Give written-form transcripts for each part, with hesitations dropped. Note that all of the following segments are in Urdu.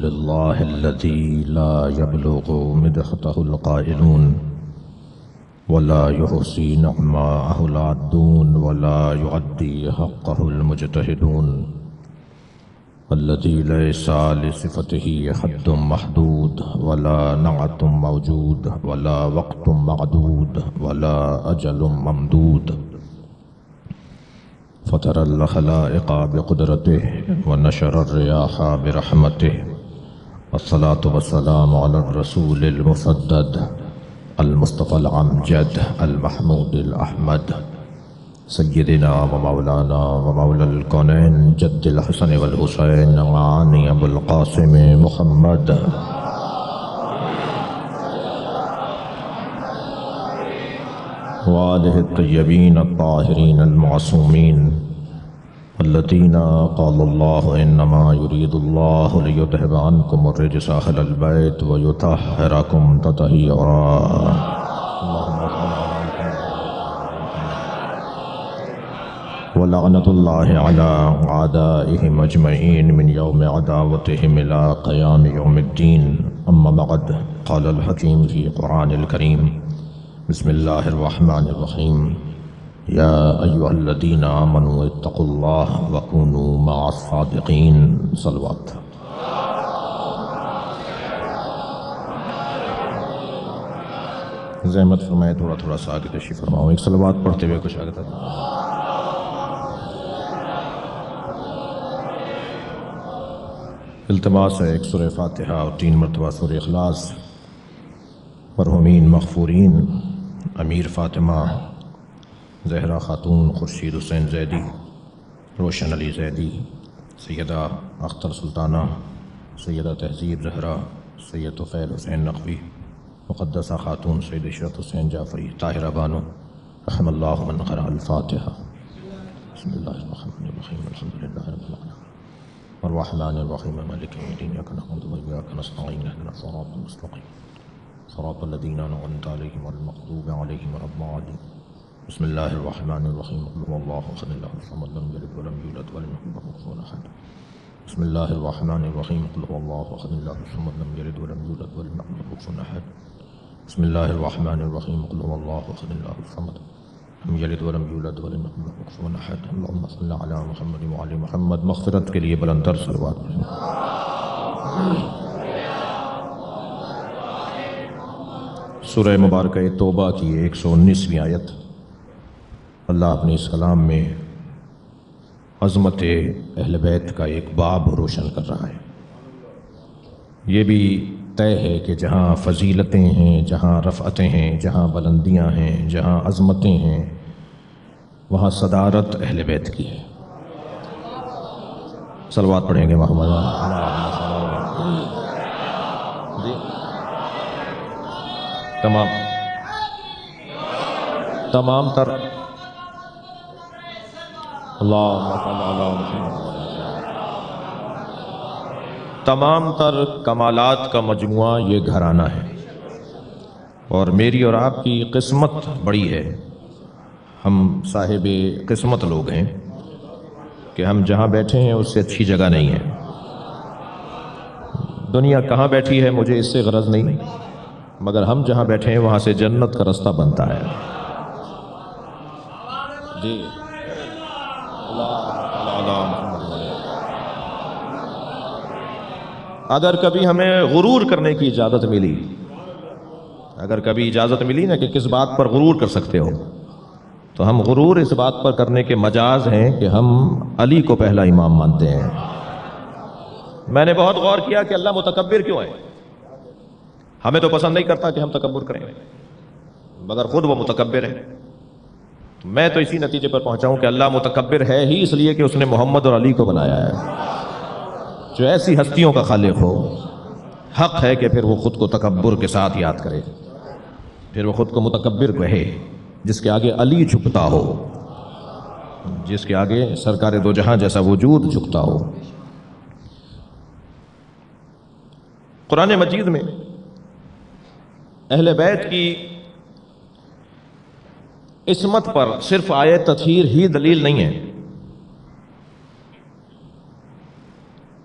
لله الذي لا يبلغ مدحته القائلون ولا يحصي نعماءه العادون ولا يعدي حقه المجتهدون الذي ليس لصفته حد محدود ولا نعت موجود ولا وقت معدود ولا أجل ممدود فطر الخلائق بقدرته ونشر الرياح برحمته والصلاة والسلام على الرسول المسدد المصطفى العمجد المحمود الأحمد سيدنا ومولانا ومولى الكونين جد الحسن والحسين معاني أبو القاسم محمد وآله الطيبين الطاهرين المعصومين الذين قال الله إنما يريد الله ليذهب عنكم الرجس أهل البيت ويطهركم تطهيرا ولعنة الله على أعدائهم أجمعين من يوم عداوتهم إلى قيام يوم الدين. أما بعد، قال الحكيم في القرآن الكريم: بسم الله الرحمن الرحيم. يا أيها الذين آمنوا اتقوا الله وكونوا مع الصادقين. صلوات. زحمت فرمائے تھوڑا سا آگے تشریف فرماؤ، ایک صلوات پڑھتے ہوئے کچھ آگے تک. التماس ہے ایک سورہ فاتحہ اور 3 مرتبہ سورہ اخلاص. مرحومین مغفورین امیر فاطمہ زہرا خاتون، خورشید حسین زیدی، روشن علی زیدی، سیدہ اختر سلطانہ، سیدہ تہذیب زہرا، سید طفیل حسین نقوی، مقدسہ خاتون سید عشرت حسین جعفری، طاہرہ بانو، رحم اللہ من قرأ الفاتحہ. بسم اللہ الرحمن الرحیم. الحمد للہ رب العالمین الرحمن الرحیم مالک یوم الدین. ایاک نعبد و ایاک نستعین اهدنا الصراط المستقیم صراط الذین انعمت علیہم غیر المغضوب علیہم ولا الضالین. بسم اللہ الرحمن الرحیم. قل هو اللہ احد اللہ الصمد لم یلد ولم یولد ولم یکن له کفوا احد. بسم اللہ الرحمن الرحیم. قل هو اللہ احد اللہ الصمد لم یلد ولم یولد ولم یکن له کفوا احد. بسم اللہ الرحمن الرحیم. قل هو اللہ احد اللہ الصمد لم یلد ولم یولد ولم یکن له کفوا احد. اللهم صل علی محمد وعلی محمد. مغفرت کے لیے بلند تر صلوات پڑھیں. سورہ مبارکہ توبہ کی 119ویں آیت. اللہ اپنے اس کلام میں عظمت اہل بیت کا ایک باب روشن کر رہا ہے. یہ بھی طے ہے کہ جہاں فضیلتیں ہیں، جہاں رفعتیں ہیں، جہاں بلندیاں ہیں، جہاں عظمتیں ہیں، وہاں صدارت اہل بیت کی ہے. صلوات پڑھیں گے محمد. تمام تر تمام تر کمالات کا مجموعہ یہ گھرانہ ہے، اور میری اور آپ کی قسمت بڑی ہے. ہم صاحب قسمت لوگ ہیں کہ ہم جہاں بیٹھے ہیں اس سے اچھی جگہ نہیں ہے. دنیا کہاں بیٹھی ہے مجھے اس سے غرض نہیں، مگر ہم جہاں بیٹھے ہیں وہاں سے جنت کا رستہ بنتا ہے. جی اگر کبھی ہمیں غرور کرنے کی اجازت ملی، اگر کبھی اجازت ملی نا کہ کس بات پر غرور کر سکتے ہو، تو ہم غرور اس بات پر کرنے کے مجاز ہیں کہ ہم علی کو پہلا امام مانتے ہیں. میں نے بہت غور کیا کہ اللہ متکبر کیوں ہے. ہمیں تو پسند نہیں کرتا کہ ہم تکبر کریں، مگر خود وہ متکبر ہے. میں تو اسی نتیجے پر پہنچا ہوں کہ اللہ متکبر ہے ہی اس لیے کہ اس نے محمد اور علی کو بنایا ہے. جو ایسی ہستیوں کا خالق ہو، حق ہے کہ پھر وہ خود کو تکبر کے ساتھ یاد کرے، پھر وہ خود کو متکبر کہے. جس کے آگے علی جھکتا ہو، جس کے آگے سرکار دو جہاں جیسا وجود جھکتا ہو. قرآن مجید میں اہل بیت کی عصمت پر صرف آیت تطہیر ہی دلیل نہیں ہے،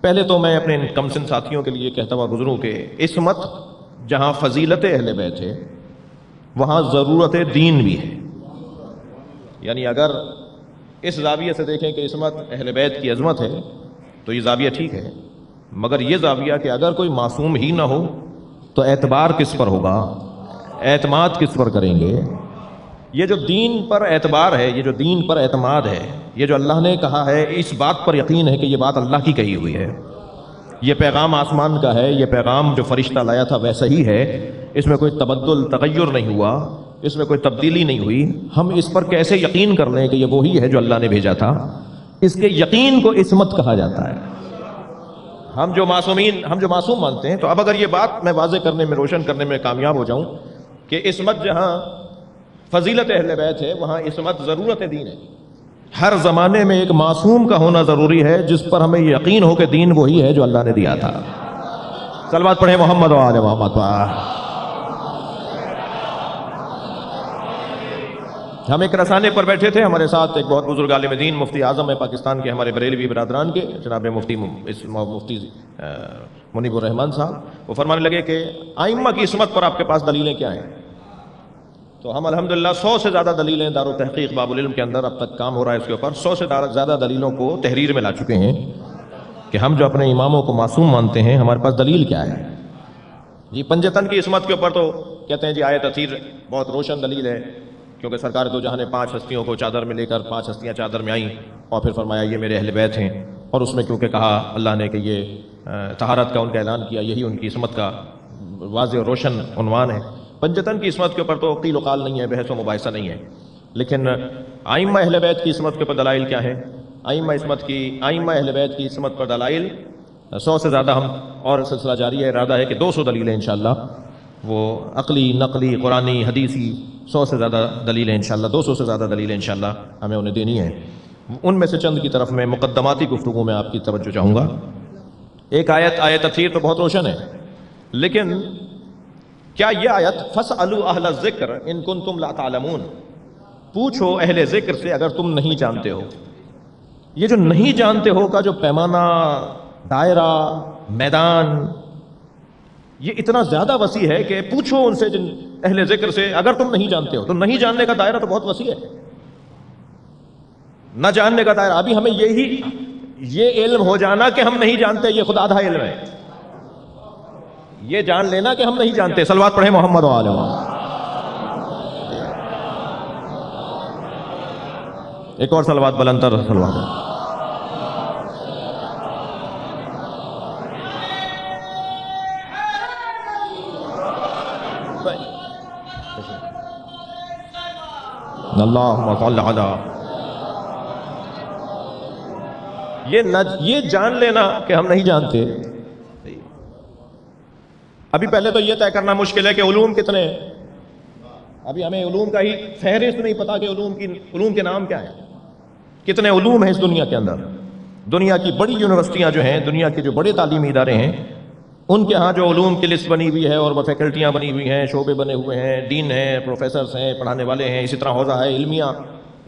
پہلے تو میں اپنے کم سن ساتھیوں کے لیے کہتا ہوا گزروں کہ عصمت جہاں فضیلت اہل بیت ہے وہاں ضرورت دین بھی ہے. یعنی اگر اس زاویے سے دیکھیں کہ عصمت اہل بیت کی عظمت ہے تو یہ زاویہ ٹھیک ہے، مگر یہ زاویہ کہ اگر کوئی معصوم ہی نہ ہو تو اعتبار کس پر ہوگا، اعتماد کس پر کریں گے؟ یہ جو دین پر اعتبار ہے، یہ جو دین پر اعتماد ہے، یہ جو اللہ نے کہا ہے، اس بات پر یقین ہے کہ یہ بات اللہ کی کہی ہوئی ہے، یہ پیغام آسمان کا ہے، یہ پیغام جو فرشتہ لایا تھا ویسا ہی ہے، اس میں کوئی تبدل تغیر نہیں ہوا، اس میں کوئی تبدیلی نہیں ہوئی. ہم اس پر کیسے یقین کر لیں کہ یہ وہی ہے جو اللہ نے بھیجا تھا؟ اس کے یقین کو عصمت کہا جاتا ہے. ہم جو معصوم مانتے ہیں. تو اب اگر یہ بات میں واضح کرنے میں، روشن کرنے میں کامیاب ہو جاؤں کہ عصمت جہاں فضیلت اہل بیت ہے وہاں عصمت ضرورت دین ہے. ہر زمانے میں ایک معصوم کا ہونا ضروری ہے جس پر ہمیں یقین ہو کہ دین وہی ہے جو اللہ نے دیا تھا. صلوات پڑھیں محمد و آل محمد. ہم ایک رسانے پر بیٹھے تھے، ہمارے ساتھ ایک بہت بزرگ عالم دین مفتی اعظم ہے پاکستان کے، ہمارے بریلوی برادران کے، جناب مفتی منیب الرحمان صاحب. وہ فرمانے لگے کہ ائمہ کی عصمت پر آپ کے پاس دلیلیں کیا ہیں؟ تو ہم الحمدللہ 100 سے زیادہ دلیلیں دار التحقیق باب العلم کے اندر اب تک کام ہو رہا ہے اس کے اوپر، 100 سے زیادہ دلیلوں کو تحریر میں لا چکے ہیں کہ ہم جو اپنے اماموں کو معصوم مانتے ہیں ہمارے پاس دلیل کیا ہے. جی پنجتن کی عصمت کے اوپر تو کہتے ہیں جی آیت اثیر بہت روشن دلیل ہے، کیونکہ سرکار دو جہاں نے 5 ہستیوں کو چادر میں لے کر 5 ہستیاں چادر میں آئیں اور پھر فرمایا یہ میرے اہل بیت ہیں، اور اس میں کیونکہ کہا اللہ نے کہ یہ طہارت کا ان کا اعلان کیا، یہی ان کی عصمت کا واضح اور روشن عنوان ہے. پنجتن کی عصمت کے اوپر تو قیل و قال نہیں ہے، بحث و مباحثہ نہیں ہے، لیکن ائمہ اہل بیت کی عصمت کے اوپر دلائل کیا ہیں؟ ائمہ اہل بیت کی عصمت پر دلائل 100 سے زیادہ ہم، اور سلسلہ جاری ہے، ارادہ ہے کہ 200 دلیلیں انشاءاللہ، وہ عقلی، نقلی، قرآنی، حدیثی 100 سے زیادہ دلیلیں انشاءاللہ، 200 سے زیادہ دلیلیں انشاءاللہ ہمیں انہیں دینی ہیں. ان میں سے چند کی طرف میں مقدماتی گفتگو میں آپ کی توجہ چاہوں گا. ایک آیت تفسیر تو بہت روشن ہے، لیکن کیا یہ آیت فَاسْأَلُوا أَهْلَ الذِّكْرِ إِن كُنتُمْ لَا تَعْلَمُونَ، پوچھو اہل ذکر سے اگر تم نہیں جانتے ہو. یہ جو نہیں جانتے ہو کا جو پیمانہ، دائرہ، میدان، یہ اتنا زیادہ وسیع ہے کہ پوچھو ان سے، جن اہل ذکر سے، اگر تم نہیں جانتے ہو. تو نہیں جاننے کا دائرہ تو بہت وسیع ہے، نہ جاننے کا دائرہ. ابھی ہمیں یہ علم ہو جانا کہ ہم نہیں جانتے، یہ خود آدھا علم ہے. یہ جان لینا کہ ہم نہیں جانتے. صلوات پڑھیں محمد و آل محمد. ایک اور صلوات بلند تر صلوات. اللہم صل علی. یہ جان لینا کہ ہم نہیں جانتے. ابھی پہلے تو یہ طے کرنا مشکل ہے کہ علوم کتنے ہیں. ابھی ہمیں علوم کا ہی فہرست نہیں پتا کہ علوم کے نام کیا ہیں، کتنے علوم ہیں اس دنیا کے اندر. دنیا کی بڑی یونیورسٹیاں جو ہیں، دنیا کے جو بڑے تعلیمی ادارے ہیں، ان کے ہاں جو علوم کی لسٹ بنی ہوئی ہے اور وہ فیکلٹیاں بنی ہوئی ہیں، شعبے بنے ہوئے ہیں، ڈین ہیں، پروفیسرز ہیں، پڑھانے والے ہیں، اسی طرح حوزہ ہے علمیہ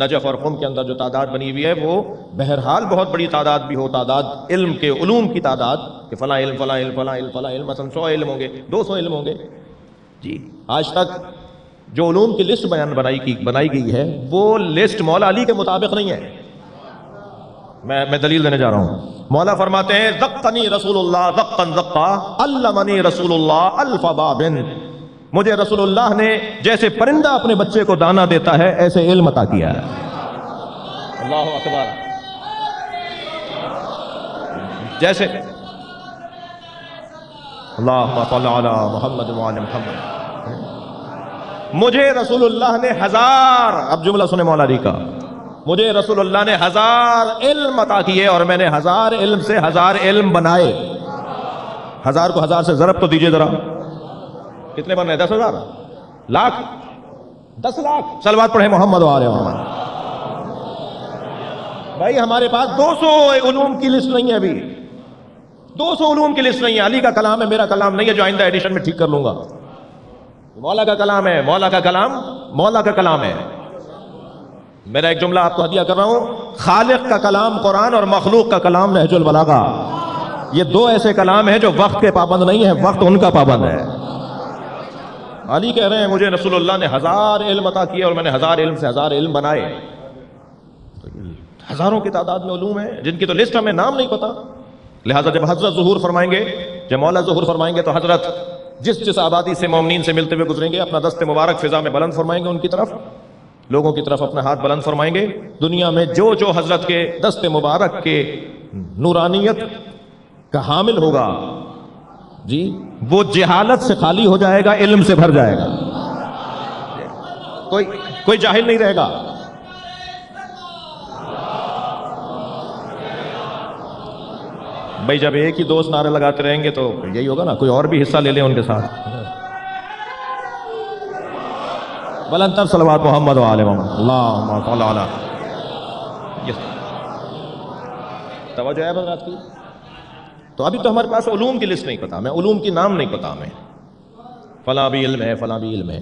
نجف اور قم کے اندر جو تعداد بنی ہوئی ہے، وہ بہرحال بہت بڑی تعداد بھی ہو، تعداد علم کے علوم کی تعداد کہ فلاں علم فلاں علم فلاں علم فلاں علم، مثلا 100 علم ہوں گے، 200 علم ہوں گے. جی آج تک جو علوم کی لسٹ بنائی گئی ہے وہ لسٹ مولا علی کے مطابق نہیں ہے. میں دلیل دینے جا رہا ہوں. مولا فرماتے ہیں ذقنی رسول اللہ ذقن ذقا علمنی رسول اللہ الف باب، مجھے رسول اللہ نے جیسے پرندہ اپنے بچے کو دانہ دیتا ہے ایسے علم عطا کیا ہے. اللہ اکبر. جیسے اللہم صل علی محمد وعلی محمد. مجھے رسول اللہ نے 1000، اب جملہ سنے مولا علی کا، مجھے رسول اللہ نے 1000 علم عطا کیے اور میں نے 1000 علم سے 1000 علم بنائے. 1000 کو 1000 سے ضرب تو دیجئے ذرا، کتنے بن رہے؟ 10,000 لاکھ 10 لاکھ. صلوات پڑھیں محمد و آل محمد. بھائی ہمارے پاس 200 علوم کی لسٹ نہیں ہے، ابھی 200 علوم کی لسٹ نہیں ہے. علی کا کلام ہے، میرا کلام نہیں ہے جو آئندہ ایڈیشن میں ٹھیک کر لوں گا. مولا کا کلام ہے، مولا کا کلام مولا کا کلام ہے. میرا ایک جملہ آپ کو ہدیہ کر رہا ہوں، خالق کا کلام قرآن اور مخلوق کا کلام نہج البلاغہ. یہ دو ایسے کلام ہیں جو وقت کے پابند نہیں ہیں، وقت ان کا پابند ہے۔ علی کہہ رہے ہیں مجھے رسول اللہ نے 1000 علم عطا کیے اور میں نے 1000 علم سے 1000 علم بنائے۔ ہزاروں کی تعداد میں علوم ہیں جن کی تو لسٹ ہمیں نام نہیں پتا، لہٰذا جب حضرت ظہور فرمائیں گے، جب مولا ظہور فرمائیں گے تو حضرت جس آبادی سے مومنین سے ملتے ہوئے گزریں گے اپنا دست مبارک فضا میں بلند فرمائیں گے، ان کی طرف لوگوں کی طرف اپنا ہاتھ بلند فرمائیں گے۔ دنیا میں جو حضرت کے دست مبارک کے نورانیت کا حامل ہوگا جی، وہ جہالت سے خالی ہو جائے گا، علم سے بھر جائے گا، کوئی جاہل نہیں رہے گا۔ بھائی جب ایک ہی دوست نعرے لگاتے رہیں گے تو یہی ہوگا نا، کوئی اور بھی حصہ لے لیں ان کے ساتھ۔ بلند تر صلوات محمد وآل محمد، اللہم صل علی۔ توجہ ہے حضرات کی؟ تو ابھی تو ہمارے پاس علوم کی لسٹ نہیں پتا، میں علوم کی نام نہیں پتا، ہمیں فلاں بھی علم ہے، فلاں بھی علم ہے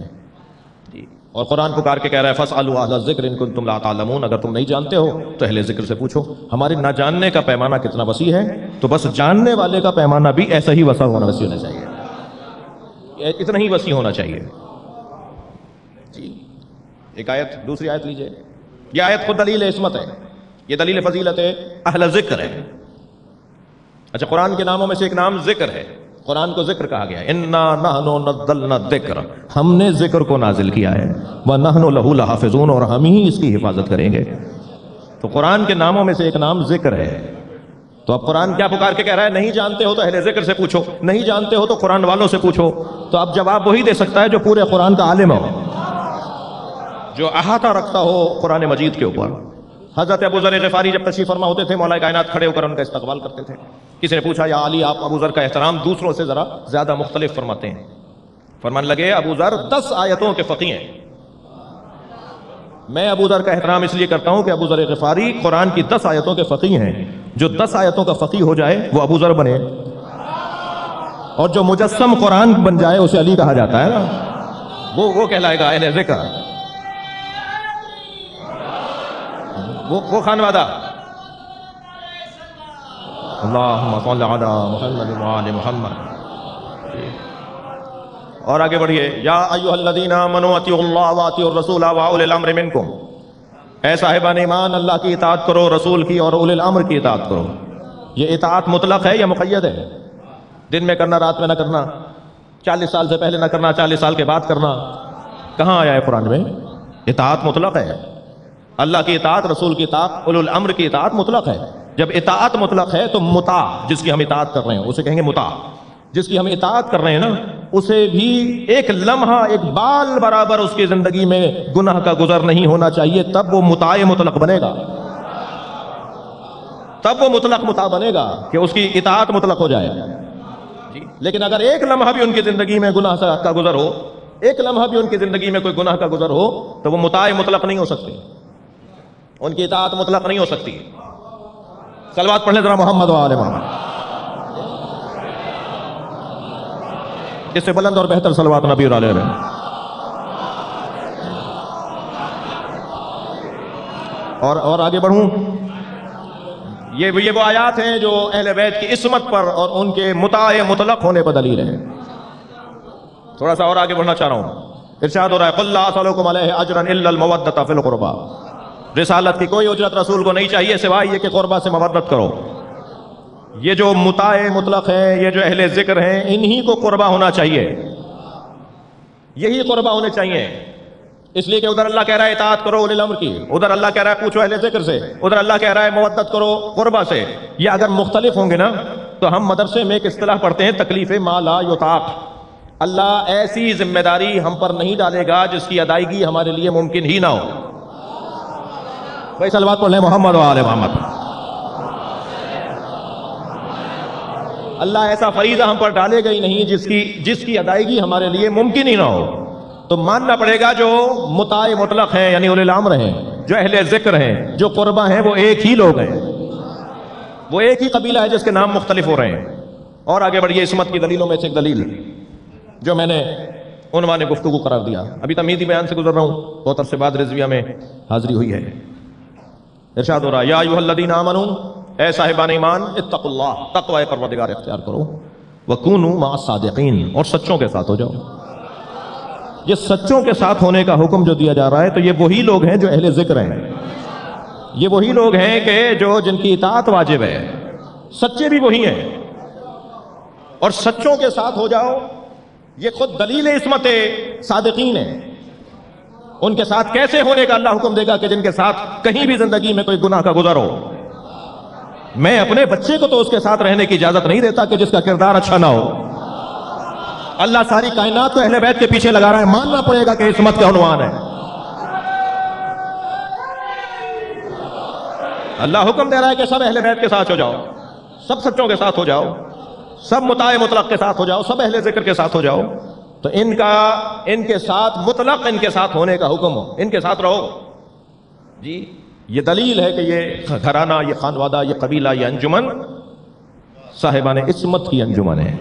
جی۔ اور قرآن پکار کے کہہ رہا ہے فاسألوا اہل الذکر ان کنتم لا تعلمون، اگر تم نہیں جانتے ہو تو اہل ذکر سے پوچھو۔ ہمارے نہ جاننے کا پیمانہ کتنا وسیع ہے، تو بس جاننے والے کا پیمانہ بھی ایسا ہی وسیع ہونا چاہیے، اتنا ہی وسیع ہونا چاہیے جی۔ ایک آیت، دوسری آیت لیجئے، یہ آیت خود دلیل عصمت ہے، یہ دلیل فضیلت اہل ذکر ہے۔ اچھا، قرآن کے ناموں میں سے ایک نام ذکر ہے، قرآن کو ذکر کہا گیا ہے، انا نحن نزلنا الذکر، ہم نے ذکر کو نازل کیا ہے، ونحن لہ لحافظون، اور ہم ہی اس کی حفاظت کریں گے۔ تو قرآن کے ناموں میں سے ایک نام ذکر ہے۔ تو اب قرآن کیا پکار کے کہہ رہا ہے؟ نہیں جانتے ہو تو اہل ذکر سے پوچھو، نہیں جانتے ہو تو قرآن والوں سے پوچھو۔ تو اب جواب وہی دے سکتا ہے جو پورے قرآن کا عالم ہو، جو احاطہ رکھتا ہو قرآن مجید کے اوپر۔ حضرت ابو ذر غفاری جب تشریف فرما ہوتے تھے، مولا کائنات کھڑے ہو کر ان کا استقبال کرتے تھے۔ کسی نے پوچھا یا علی، آپ ابو ذر کا احترام دوسروں سے ذرا زیادہ مختلف فرماتے ہیں۔ فرمان لگے ابو ذر 10 آیتوں کے فقیہ ہیں۔ میں ابو ذر کا احترام اس لیے کرتا ہوں کہ ابو ذر غفاری قرآن کی 10 آیتوں کے فقیہ ہیں۔ جو 10 آیتوں کا فقیہ ہو جائے وہ ابو ذر بنے، اور جو مجسم قرآن بن جائے اسے علی کہا جاتا ہے نا، وہ کہلائے گا اہل ذکر، وہ خانوادہ۔ اللہم صل علی محمد وآل محمد۔ اور آگے بڑھیے، یا ایھا الذین آمنوا اطیعوا اللہ واطیعوا الرسول واولی الامر منکم، اے صاحبان ایمان اللہ کی اطاعت کرو، رسول کی اور اولی الامر کی اطاعت کرو۔ یہ اطاعت مطلق ہے یا مقید ہے؟ دن میں کرنا، رات میں نہ کرنا، 40 سال سے پہلے نہ کرنا، 40 سال کے بعد کرنا، کہاں آیا ہے قرآن میں؟ اطاعت مطلق ہے، اللہ کی اطاعت، رسول کی اطاعت، اولی الامر کی اطاعت مطلق ہے۔ جب اطاعت مطلق ہے تو مطاع، جس کی ہم اطاعت کر رہے ہیں اسے کہیں گے مطاع۔ جس کی ہم اطاعت کر رہے ہیں نا، اسے بھی ایک لمحہ، ایک بال برابر اس کی زندگی میں گناہ کا گزر نہیں ہونا چاہیے، تب وہ مطاع مطلق بنے گا، تب وہ مطلق مطاع بنے گا کہ اس کی اطاعت مطلق ہو جائے جی۔ لیکن اگر ایک لمحہ بھی ان کی زندگی میں گناہ کا گزر ہو، ایک لمحہ بھی ان کی زندگی میں کوئی گناہ کا گزر ہو، تو وہ مطاع مطلق نہیں ہو سکتے، ان کی اطاعت مطلق نہیں ہو سکتی۔ صلوات پڑھ لیں ذرا محمد و آل محمد۔ اس سے بلند اور بہتر صلوات نبی علیہ وسلم۔ اور آگے بڑھوں، یہ وہ آیات ہیں جو اہل بیت کی عصمت پر اور ان کے مطاع مطلق ہونے پر دلیل ہے۔ تھوڑا سا اور آگے بڑھنا چاہ رہا ہوں۔ ارشاد ہو رہا ہے قل لا اسألکم علیہ اجرا الا المودۃ فی القربى، رسالت کی کوئی اجرت رسول کو نہیں چاہیے سوائے یہ کہ قربہ سے مودت کرو۔ یہ جو مطاع مطلق ہیں، یہ جو اہل ذکر ہیں، انہی کو قربہ ہونا چاہیے، یہی قربہ ہونے چاہیے۔ اس لیے کہ ادھر اللہ کہہ رہا ہے اطاعت کرو اولی الامر کی، ادھر اللہ کہہ رہا ہے پوچھو اہل ذکر سے، ادھر اللہ کہہ رہا ہے مودت کرو قربہ سے۔ یہ اگر مختلف ہوں گے نا تو ہم مدرسے میں ایک اصطلاح پڑھتے ہیں تکلیف ما لا یطاق۔ اللہ ایسی ذمہ داری ہم پر نہیں ڈالے گا جس کی ادائیگی ہمارے لیے ممکن ہی نہ ہو۔ بھائی صلوات پڑھ لیں محمد و آل محمد۔ اللہ ایسا فریضہ ہم پر ڈالے گا ہی نہیں جس کی ادائیگی ہمارے لیے ممکن ہی نہ ہو۔ تو ماننا پڑے گا جو مطاع مطلق ہیں یعنی اولی الامر ہیں، جو اہل ذکر ہیں، جو قربہ ہیں، وہ ایک ہی لوگ ہیں، وہ ایک ہی قبیلہ ہے جس کے نام مختلف ہو رہے ہیں۔ اور آگے بڑھیے، عصمت کی دلیلوں میں سے ایک دلیل جو میں نے عنوان گفتگو قرار دیا، ابھی تمیزی بیان سے گزر رہا ہوں، بہت عرصے بعد رضویہ میں حاضری ہوئی ہے۔ ارشاد ہو رہا ہے یا ایھا الذین آمنوا اے صاحبان ایمان اتقوا اللہ، تقوی پروردگار اختیار کرو، وکونوا مع الصادقین، اور سچوں کے ساتھ ہو جاؤ۔ یہ سچوں کے ساتھ ہونے کا حکم جو دیا جا رہا ہے، تو یہ وہی لوگ ہیں جو اہل ذکر ہیں، یہ وہی لوگ ہیں کہ جن کی اطاعت واجب ہے، سچے بھی وہی ہیں، اور سچوں کے ساتھ ہو جاؤ، یہ خود دلیل عصمت صادقین ہے۔ ان کے ساتھ کیسے ہونے کا اللہ حکم دے گا کہ جن کے ساتھ کہیں بھی زندگی میں کوئی گناہ کا گزر ہو۔ میں اپنے بچے کو تو اس کے ساتھ رہنے کی اجازت نہیں دیتا کہ جس کا کردار اچھا نہ ہو۔ اللہ ساری کائنات کو اہل بیت کے پیچھے لگا رہا ہے، ماننا پڑے گا کہ عصمت کا عنوان ہے۔ اللہ حکم دے رہا ہے کہ سب اہل بیت کے ساتھ ہو جاؤ، سب سچوں کے ساتھ ہو جاؤ، سب مطاع مطلق کے ساتھ ہو جاؤ، سب اہل ذکر کے ساتھ ہو جاؤ۔ تو ان کے ساتھ مطلق ان کے ساتھ ہونے کا حکم ہو، ان کے ساتھ رہو جی۔ یہ دلیل ہے کہ یہ گھرانہ، یہ خانوادہ، یہ قبیلہ، یہ انجمن صاحبان عصمت کی انجمن ہے۔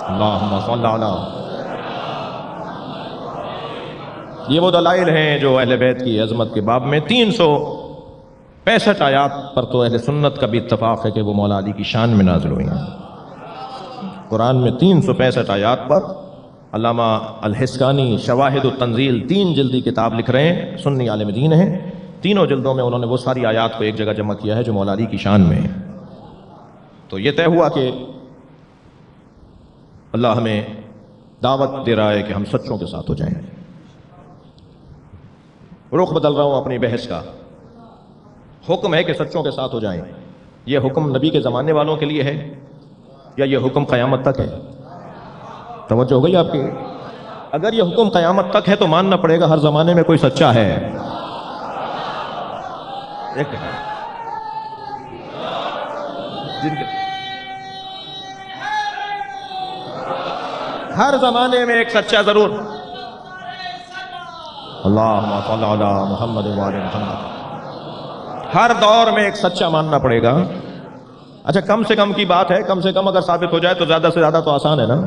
اللہم صل علی، یہ وہ دلائل ہیں جو اہل بیت کی عظمت کے باب میں 365 آیات پر تو اہل سنت کا بھی اتفاق ہے کہ وہ مولا علی کی شان میں نازل ہوئی ہیں۔ قرآن میں 365 آیات پر علامہ الحسکانی شواہد التنزیل 3 جلدی کتاب لکھ رہے ہیں، سنی عالم دین ہیں، تینوں جلدوں میں انہوں نے وہ ساری آیات کو ایک جگہ جمع کیا ہے جو مولا علی کی شان میں ہے۔ تو یہ طے ہوا کہ اللہ ہمیں دعوت دے رہا ہے کہ ہم سچوں کے ساتھ ہو جائیں۔ رخ بدل رہا ہوں اپنی بحث کا، حکم ہے کہ سچوں کے ساتھ ہو جائیں، یہ حکم نبی کے زمانے والوں کے لیے ہے یا یہ حکم قیامت تک ہے؟ توجہ ہو گئی آپ کی؟ اگر یہ حکم قیامت تک ہے تو ماننا پڑے گا ہر زمانے میں کوئی سچا ہے۔ ہر زمانے میں ایک سچا ضرور، اللہم صل علی محمد وآل محمد، ہر دور میں ایک سچا ماننا پڑے گا۔ اچھا کم سے کم کی بات ہے، کم سے کم اگر ثابت ہو جائے تو زیادہ سے زیادہ تو آسان ہے نا،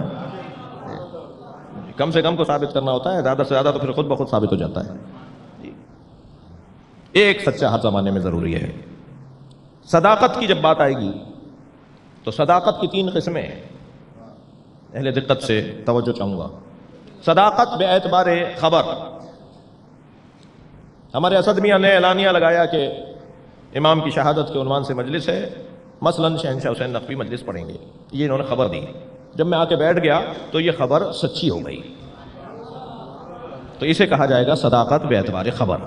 کم سے کم کو ثابت کرنا ہوتا ہے، زیادہ سے زیادہ تو پھر خود بخود ثابت ہو جاتا ہے۔ ایک سچا ہر زمانے میں ضروری ہے۔ صداقت کی جب بات آئے گی تو صداقت کی 3 قسمیں ہیں، اہل دقت سے توجہ چاہوں گا۔ صداقت بے اعتبار خبر، ہمارے اسد میاں نے اعلانیہ لگایا کہ امام کی شہادت کے عنوان سے مجلس ہے، مثلاً شہنشاہ حسین نقوی مجلس پڑھیں گے، یہ انہوں نے خبر دی۔ جب میں آ کے بیٹھ گیا تو یہ خبر سچی ہو گئی، تو اسے کہا جائے گا صداقت بے اعتبار خبر،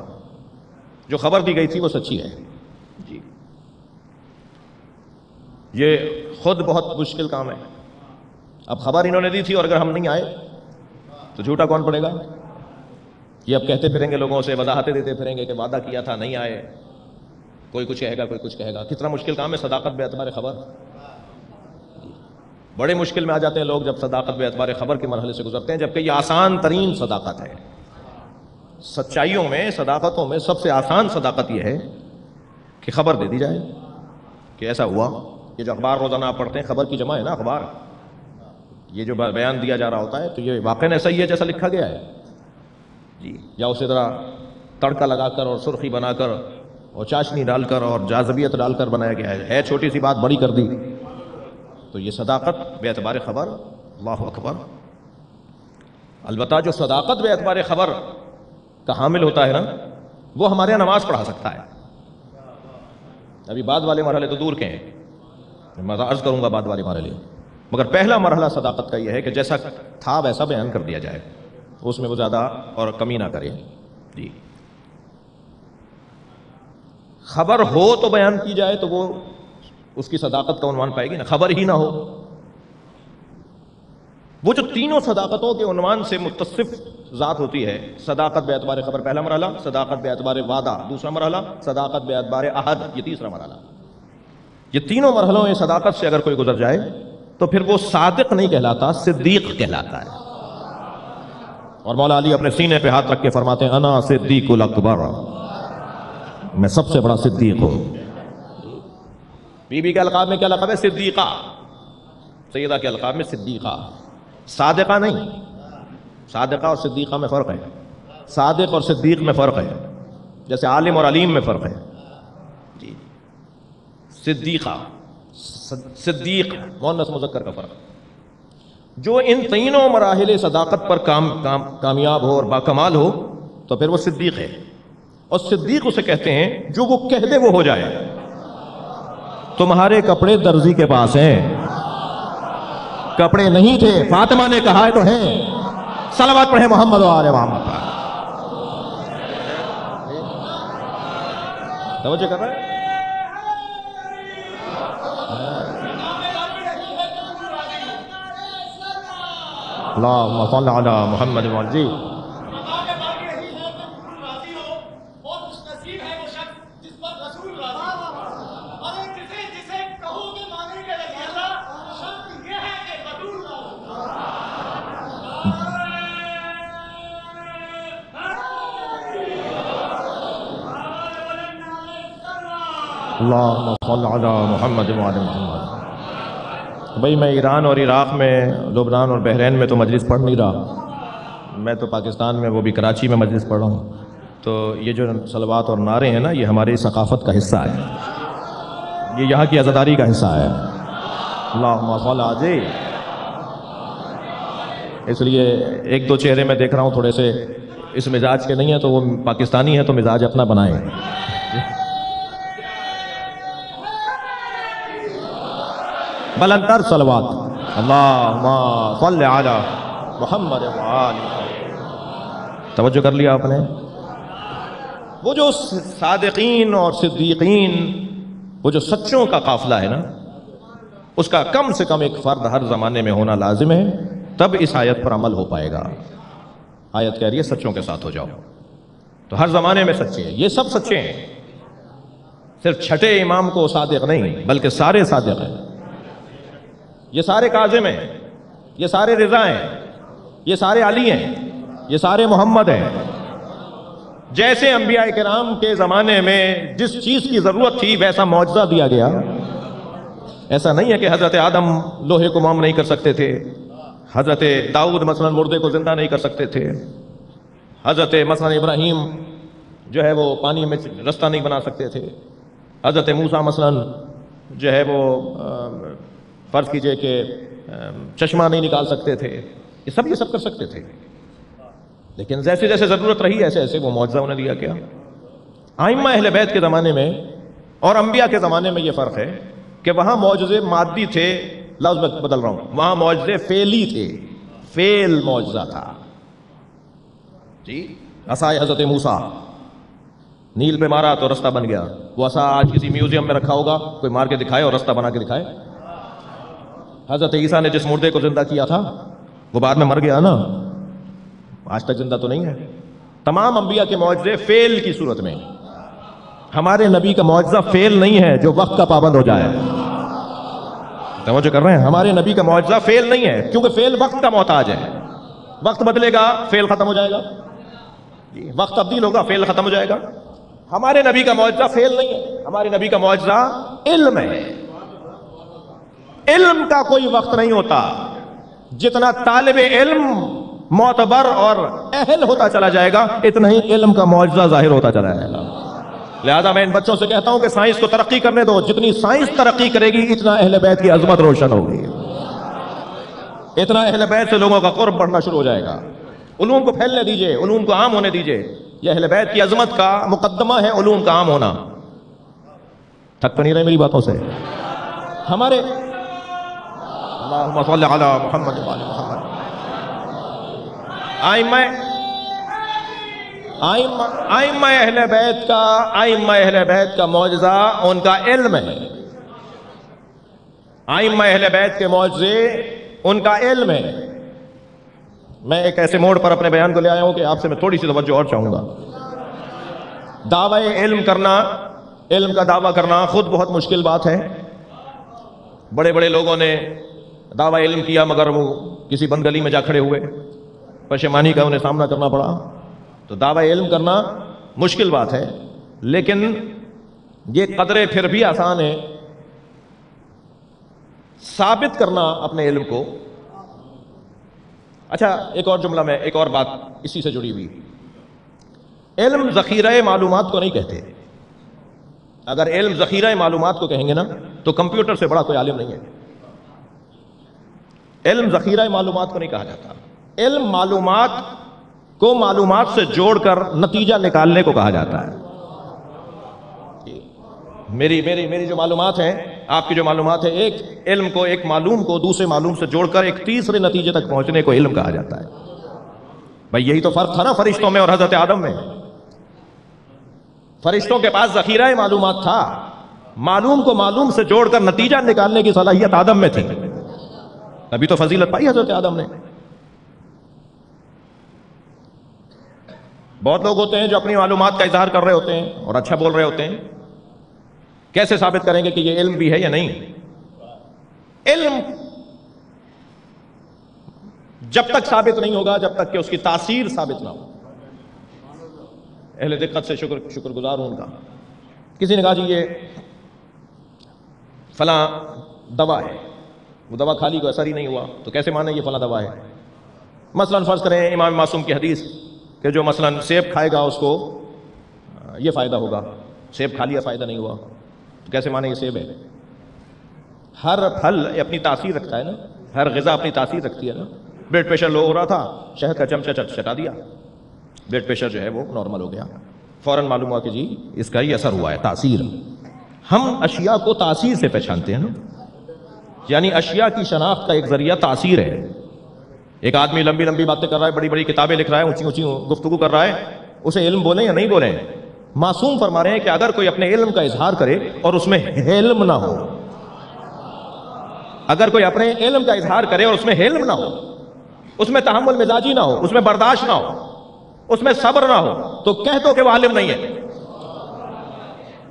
جو خبر دی گئی تھی وہ سچی ہے جی۔ یہ خود بہت مشکل کام ہے، اب خبر انہوں نے دی تھی اور اگر ہم نہیں آئے تو جھوٹا کون پڑے گا؟ یہ اب کہتے پھریں گے لوگوں سے، وضاحتیں دیتے پھریں گے کہ وعدہ کیا تھا نہیں آئے، کوئی کچھ کہے گا کوئی کچھ کہے گا۔ کتنا مشکل کام ہے صداقت بے اعتبار خبر، بڑے مشکل میں آ جاتے ہیں لوگ جب صداقت بے اعتبار خبر کے مرحلے سے گزرتے ہیں، جبکہ یہ آسان ترین صداقت ہے۔ سچائیوں میں، صداقتوں میں سب سے آسان صداقت یہ ہے کہ خبر دے دی جائے کہ ایسا ہوا۔ یہ جو اخبار روزانہ آپ پڑھتے ہیں، خبر کی جمع ہے نا اخبار، یہ جو بیان دیا جا رہا ہوتا ہے تو یہ واقعاً ایسا ہی ہے جیسا لکھا گیا ہے جی، یا اسی طرح تڑکا لگا کر اور سرخی بنا کر اور چاشنی ڈال کر اور جاذبیت ڈال کر بنایا گیا ہے چھوٹی سی بات بڑی کر دی، تو یہ صداقت بے اعتبار خبر۔ اللہ اکبر۔ البتہ جو صداقت بے اعتبار خبر کا حامل ہوتا ہے نا، وہ ہمارے یہاں نماز پڑھا سکتا ہے۔ ابھی بعد والے مرحلے تو دور کے ہیں، میں عرض کروں گا بعد والے مرحلے، مگر پہلا مرحلہ صداقت کا یہ ہے کہ جیسا تھا ویسا بیان کر دیا جائے، اس میں وہ زیادہ اور کمی نہ کرے جی۔ خبر ہو تو بیان کی جائے تو وہ اس کی صداقت کا عنوان پائے گی نا، خبر ہی نہ ہو۔ وہ جو تینوں صداقتوں کے عنوان سے متصف ذات ہوتی ہے، صداقت بے اعتبار خبر پہلا مرحلہ، صداقت بے اعتبار وعدہ دوسرا مرحلہ، صداقت بے اعتبار عہد یہ تیسرا مرحلہ۔ یہ تینوں مرحلوں میں صداقت سے اگر کوئی گزر جائے تو پھر وہ صادق نہیں کہلاتا، صدیق کہلاتا ہے۔ اور مولا علی اپنے سینے پہ ہاتھ رکھ کے فرماتے ہیں انا صدیق الاکبر، میں سب سے بڑا صدیق ہوں۔ بی بی کے القاب میں کیا لقب ہے؟ صدیقہ۔ سیدہ کے القاب میں صدیقہ، صادقہ نہیں۔ صادقہ اور صدیقہ میں فرق ہے، صادق اور صدیق میں فرق ہے جیسے عالم اور علیم میں فرق ہے جی. صدیقہ، صدیق مؤنث مذکر کا فرق. جو ان تینوں مراحل صداقت پر کامیاب ہو اور باکمال ہو تو پھر وہ صدیق ہے. اور صدیق اسے کہتے ہیں جو وہ کہہ دے وہ ہو جائے. تمہارے کپڑے درزی کے پاس ہیں، کپڑے نہیں تھے، فاطمہ نے کہا ہے تو ہیں. صلوات پڑھیں محمد و آل محمد پر. توجہ کر رہے ہیں؟ اللہم صل علی محمد و جی. اللہم صل علی محمد و آل محمد. بھائی میں ایران اور عراق میں، لبنان اور بحرین میں تو مجلس پڑھ نہیں رہا، میں تو پاکستان میں، وہ بھی کراچی میں مجلس پڑھ رہا ہوں. تو یہ جو صلوات اور نعرے ہیں نا، یہ ہماری ثقافت کا حصہ ہے، یہ یہاں کی عزاداری کا حصہ ہے. اللہم صل علی. اس لیے ایک دو چہرے میں دیکھ رہا ہوں تھوڑے سے اس مزاج کے نہیں ہیں، تو وہ پاکستانی ہیں تو مزاج اپنا بنائیں. بلندر صلوات. اللہم صل علی محمد و آل. توجہ کر لیا آپ نے؟ وہ جو صادقین اور صدیقین، وہ جو سچوں کا قافلہ ہے نا، اس کا کم سے کم ایک فرد ہر زمانے میں ہونا لازم ہے، تب اس آیت پر عمل ہو پائے گا. آیت کہہ رہی ہے سچوں کے ساتھ ہو جاؤ. تو ہر زمانے میں سچے ہیں، یہ سب سچے ہیں. صرف چھٹے امام کو صادق نہیں بلکہ سارے صادق ہیں. یہ سارے کاظم ہیں، یہ سارے رضا ہیں، یہ سارے علی ہیں، یہ سارے محمد ہیں. جیسے انبیاء کرام کے زمانے میں جس چیز کی ضرورت تھی ویسا معجزہ دیا گیا. ایسا نہیں ہے کہ حضرت آدم لوہے کو موم نہیں کر سکتے تھے، حضرت داؤد مثلا مردے کو زندہ نہیں کر سکتے تھے، حضرت مثلا ابراہیم جو ہے وہ پانی میں رستہ نہیں بنا سکتے تھے، حضرت موسیٰ مثلا جو ہے وہ فرض کیجئے کہ چشمہ نہیں نکال سکتے تھے. یہ سب کر سکتے تھے، لیکن جیسے جیسے ضرورت رہی ایسے ایسے وہ معجزہ انہیں دیا گیا. ائمہ اہل بیت کے زمانے میں اور انبیاء کے زمانے میں یہ فرق ہے کہ وہاں معجزے مادی تھے، لفظ میں بدل رہا ہوں، وہاں معجزے فعلی تھے، فعل معجزہ تھا. جی عصائے حضرت موسیٰ نیل پہ مارا تو رستہ بن گیا. وہ عصا آج کسی میوزیم میں رکھا ہوگا، کوئی مار کے دکھائے اور رستہ بنا کے دکھائے. حضرت عیسیٰ نے جس مردے کو زندہ کیا تھا وہ بعد میں مر گیا نا، آج تک زندہ تو نہیں ہے. تمام انبیاء کے معجزے فعل کی صورت میں. ہمارے نبی کا معجزہ فعل نہیں ہے جو وقت کا پابند ہو جائے. توجہ کر رہے ہیں؟ ہمارے نبی کا معجزہ فعل نہیں ہے، کیونکہ فعل وقت کا محتاج ہے. وقت بدلے گا فعل ختم ہو جائے گا، وقت تبدیل ہوگا فعل ختم ہو جائے گا. ہمارے نبی کا معجزہ فعل نہیں ہے، ہمارے نبی کا معجزہ علم ہے. علم کا کوئی وقت نہیں ہوتا. جتنا طالب علم معتبر اور اہل ہوتا چلا جائے گا اتنا ہی علم کا معجزہ ظاہر ہوتا چلا جائے گا. لہذا میں ان بچوں سے کہتا ہوں کہ سائنس کو ترقی کرنے دو. جتنی سائنس ترقی کرے گی اتنا اہل بیت کی عظمت روشن ہوگی، اتنا اہل بیت سے لوگوں کا قرب بڑھنا شروع ہو جائے گا. علوم کو پھیلنے دیجئے، علوم کو عام ہونے دیجئے. یہ اہل بیت کی عظمت کا مقدمہ ہے علوم کا عام ہونا. تھک تو نہیں رہے میری باتوں سے؟ ہمارے اللہم صل علی محمد و آل محمد. ائمہ اہل بیت کا معجزہ ان کا علم ہے. ائمہ اہل بیت کے معجزے ان کا علم ہے. میں ایک ایسے موڑ پر اپنے بیان کو لے آیا ہوں کہ آپ سے میں تھوڑی سی توجہ اور چاہوں گا. دعوی علم کرنا، علم کا دعویٰ کرنا خود بہت مشکل بات ہے. بڑے بڑے لوگوں نے دعویٰ علم کیا مگر وہ کسی بند گلی میں جا کھڑے ہوئے، پشیمانی کا انہیں سامنا کرنا پڑا. تو دعویٰ علم کرنا مشکل بات ہے، لیکن یہ قدرے پھر بھی آسان ہے ثابت کرنا اپنے علم کو. اچھا ایک اور جملہ میں، ایک اور بات اسی سے جڑی ہوئی. علم ذخیرہ معلومات کو نہیں کہتے. اگر علم ذخیرہ معلومات کو کہیں گے نا تو کمپیوٹر سے بڑا کوئی عالم نہیں ہے. علم ذخیرہ معلومات کو نہیں کہا جاتا. علم معلومات کو معلومات سے جوڑ کر نتیجہ نکالنے کو کہا جاتا ہے. میری جو معلومات ہیں، آپ کی جو معلومات ہیں، ایک علم کو، ایک معلوم کو دوسرے معلوم سے جوڑ کر ایک تیسرے نتیجے تک پہنچنے کو علم کہا جاتا ہے. بھائی یہی تو فرق تھا نا فرشتوں میں اور حضرت آدم میں. فرشتوں کے پاس ذخیرہ معلومات تھا، معلوم کو معلوم سے جوڑ کر نتیجہ نکالنے کی صلاحیت آدم میں تھی. ابھی تو فضیلت پائی حضرت آدم نے. بہت لوگ ہوتے ہیں جو اپنی معلومات کا اظہار کر رہے ہوتے ہیں اور اچھا بول رہے ہوتے ہیں. کیسے ثابت کریں گے کہ یہ علم بھی ہے یا نہیں؟ علم جب تک ثابت نہیں ہوگا جب تک کہ اس کی تاثیر ثابت نہ ہو. اہل دقت سے شکر گزار ہوں ان کا. کسی نے کہا جی یہ فلاں دوا ہے، وہ دوا کھا لی کو اثر ہی نہیں ہوا، تو کیسے مانیں یہ فلاں دوا ہے؟ مثلا فرض کریں امام معصوم کی حدیث کہ جو مثلا سیب کھائے گا اس کو یہ فائدہ ہوگا، سیب کھا لیا فائدہ نہیں ہوا، تو کیسے مانیں یہ سیب ہے؟ ہر پھل اپنی تاثیر رکھتا ہے نا، ہر غذا اپنی تاثیر رکھتی ہے نا. بلڈ پریشر لو ہو رہا تھا، شہد کا چمچہ چٹا دیا، بلڈ پریشر جو ہے وہ نارمل ہو گیا. فوراً معلوم ہوا کہ جی اس کا ہی اثر ہوا ہے. تاثیر. ہم اشیاء کو تاثیر سے پہچانتے ہیں نا، یعنی اشیاء کی شناخت کا ایک ذریعہ تاثیر ہے. ایک آدمی لمبی لمبی باتیں کر رہا ہے، بڑی بڑی کتابیں لکھ رہا ہے، اونچی اونچی گفتگو کر رہا ہے، اسے علم بولیں یا نہیں بولیں؟ معصوم فرما رہے ہیں کہ اگر کوئی اپنے علم کا اظہار کرے اور اس میں حلم نہ ہو، اگر کوئی اپنے علم کا اظہار کرے اور اس میں حلم نہ ہو، اس میں تحمل مزاجی نہ ہو، اس میں برداشت نہ ہو، اس میں صبر نہ ہو، تو کہہ دو کہ وہ عالم نہیں ہے.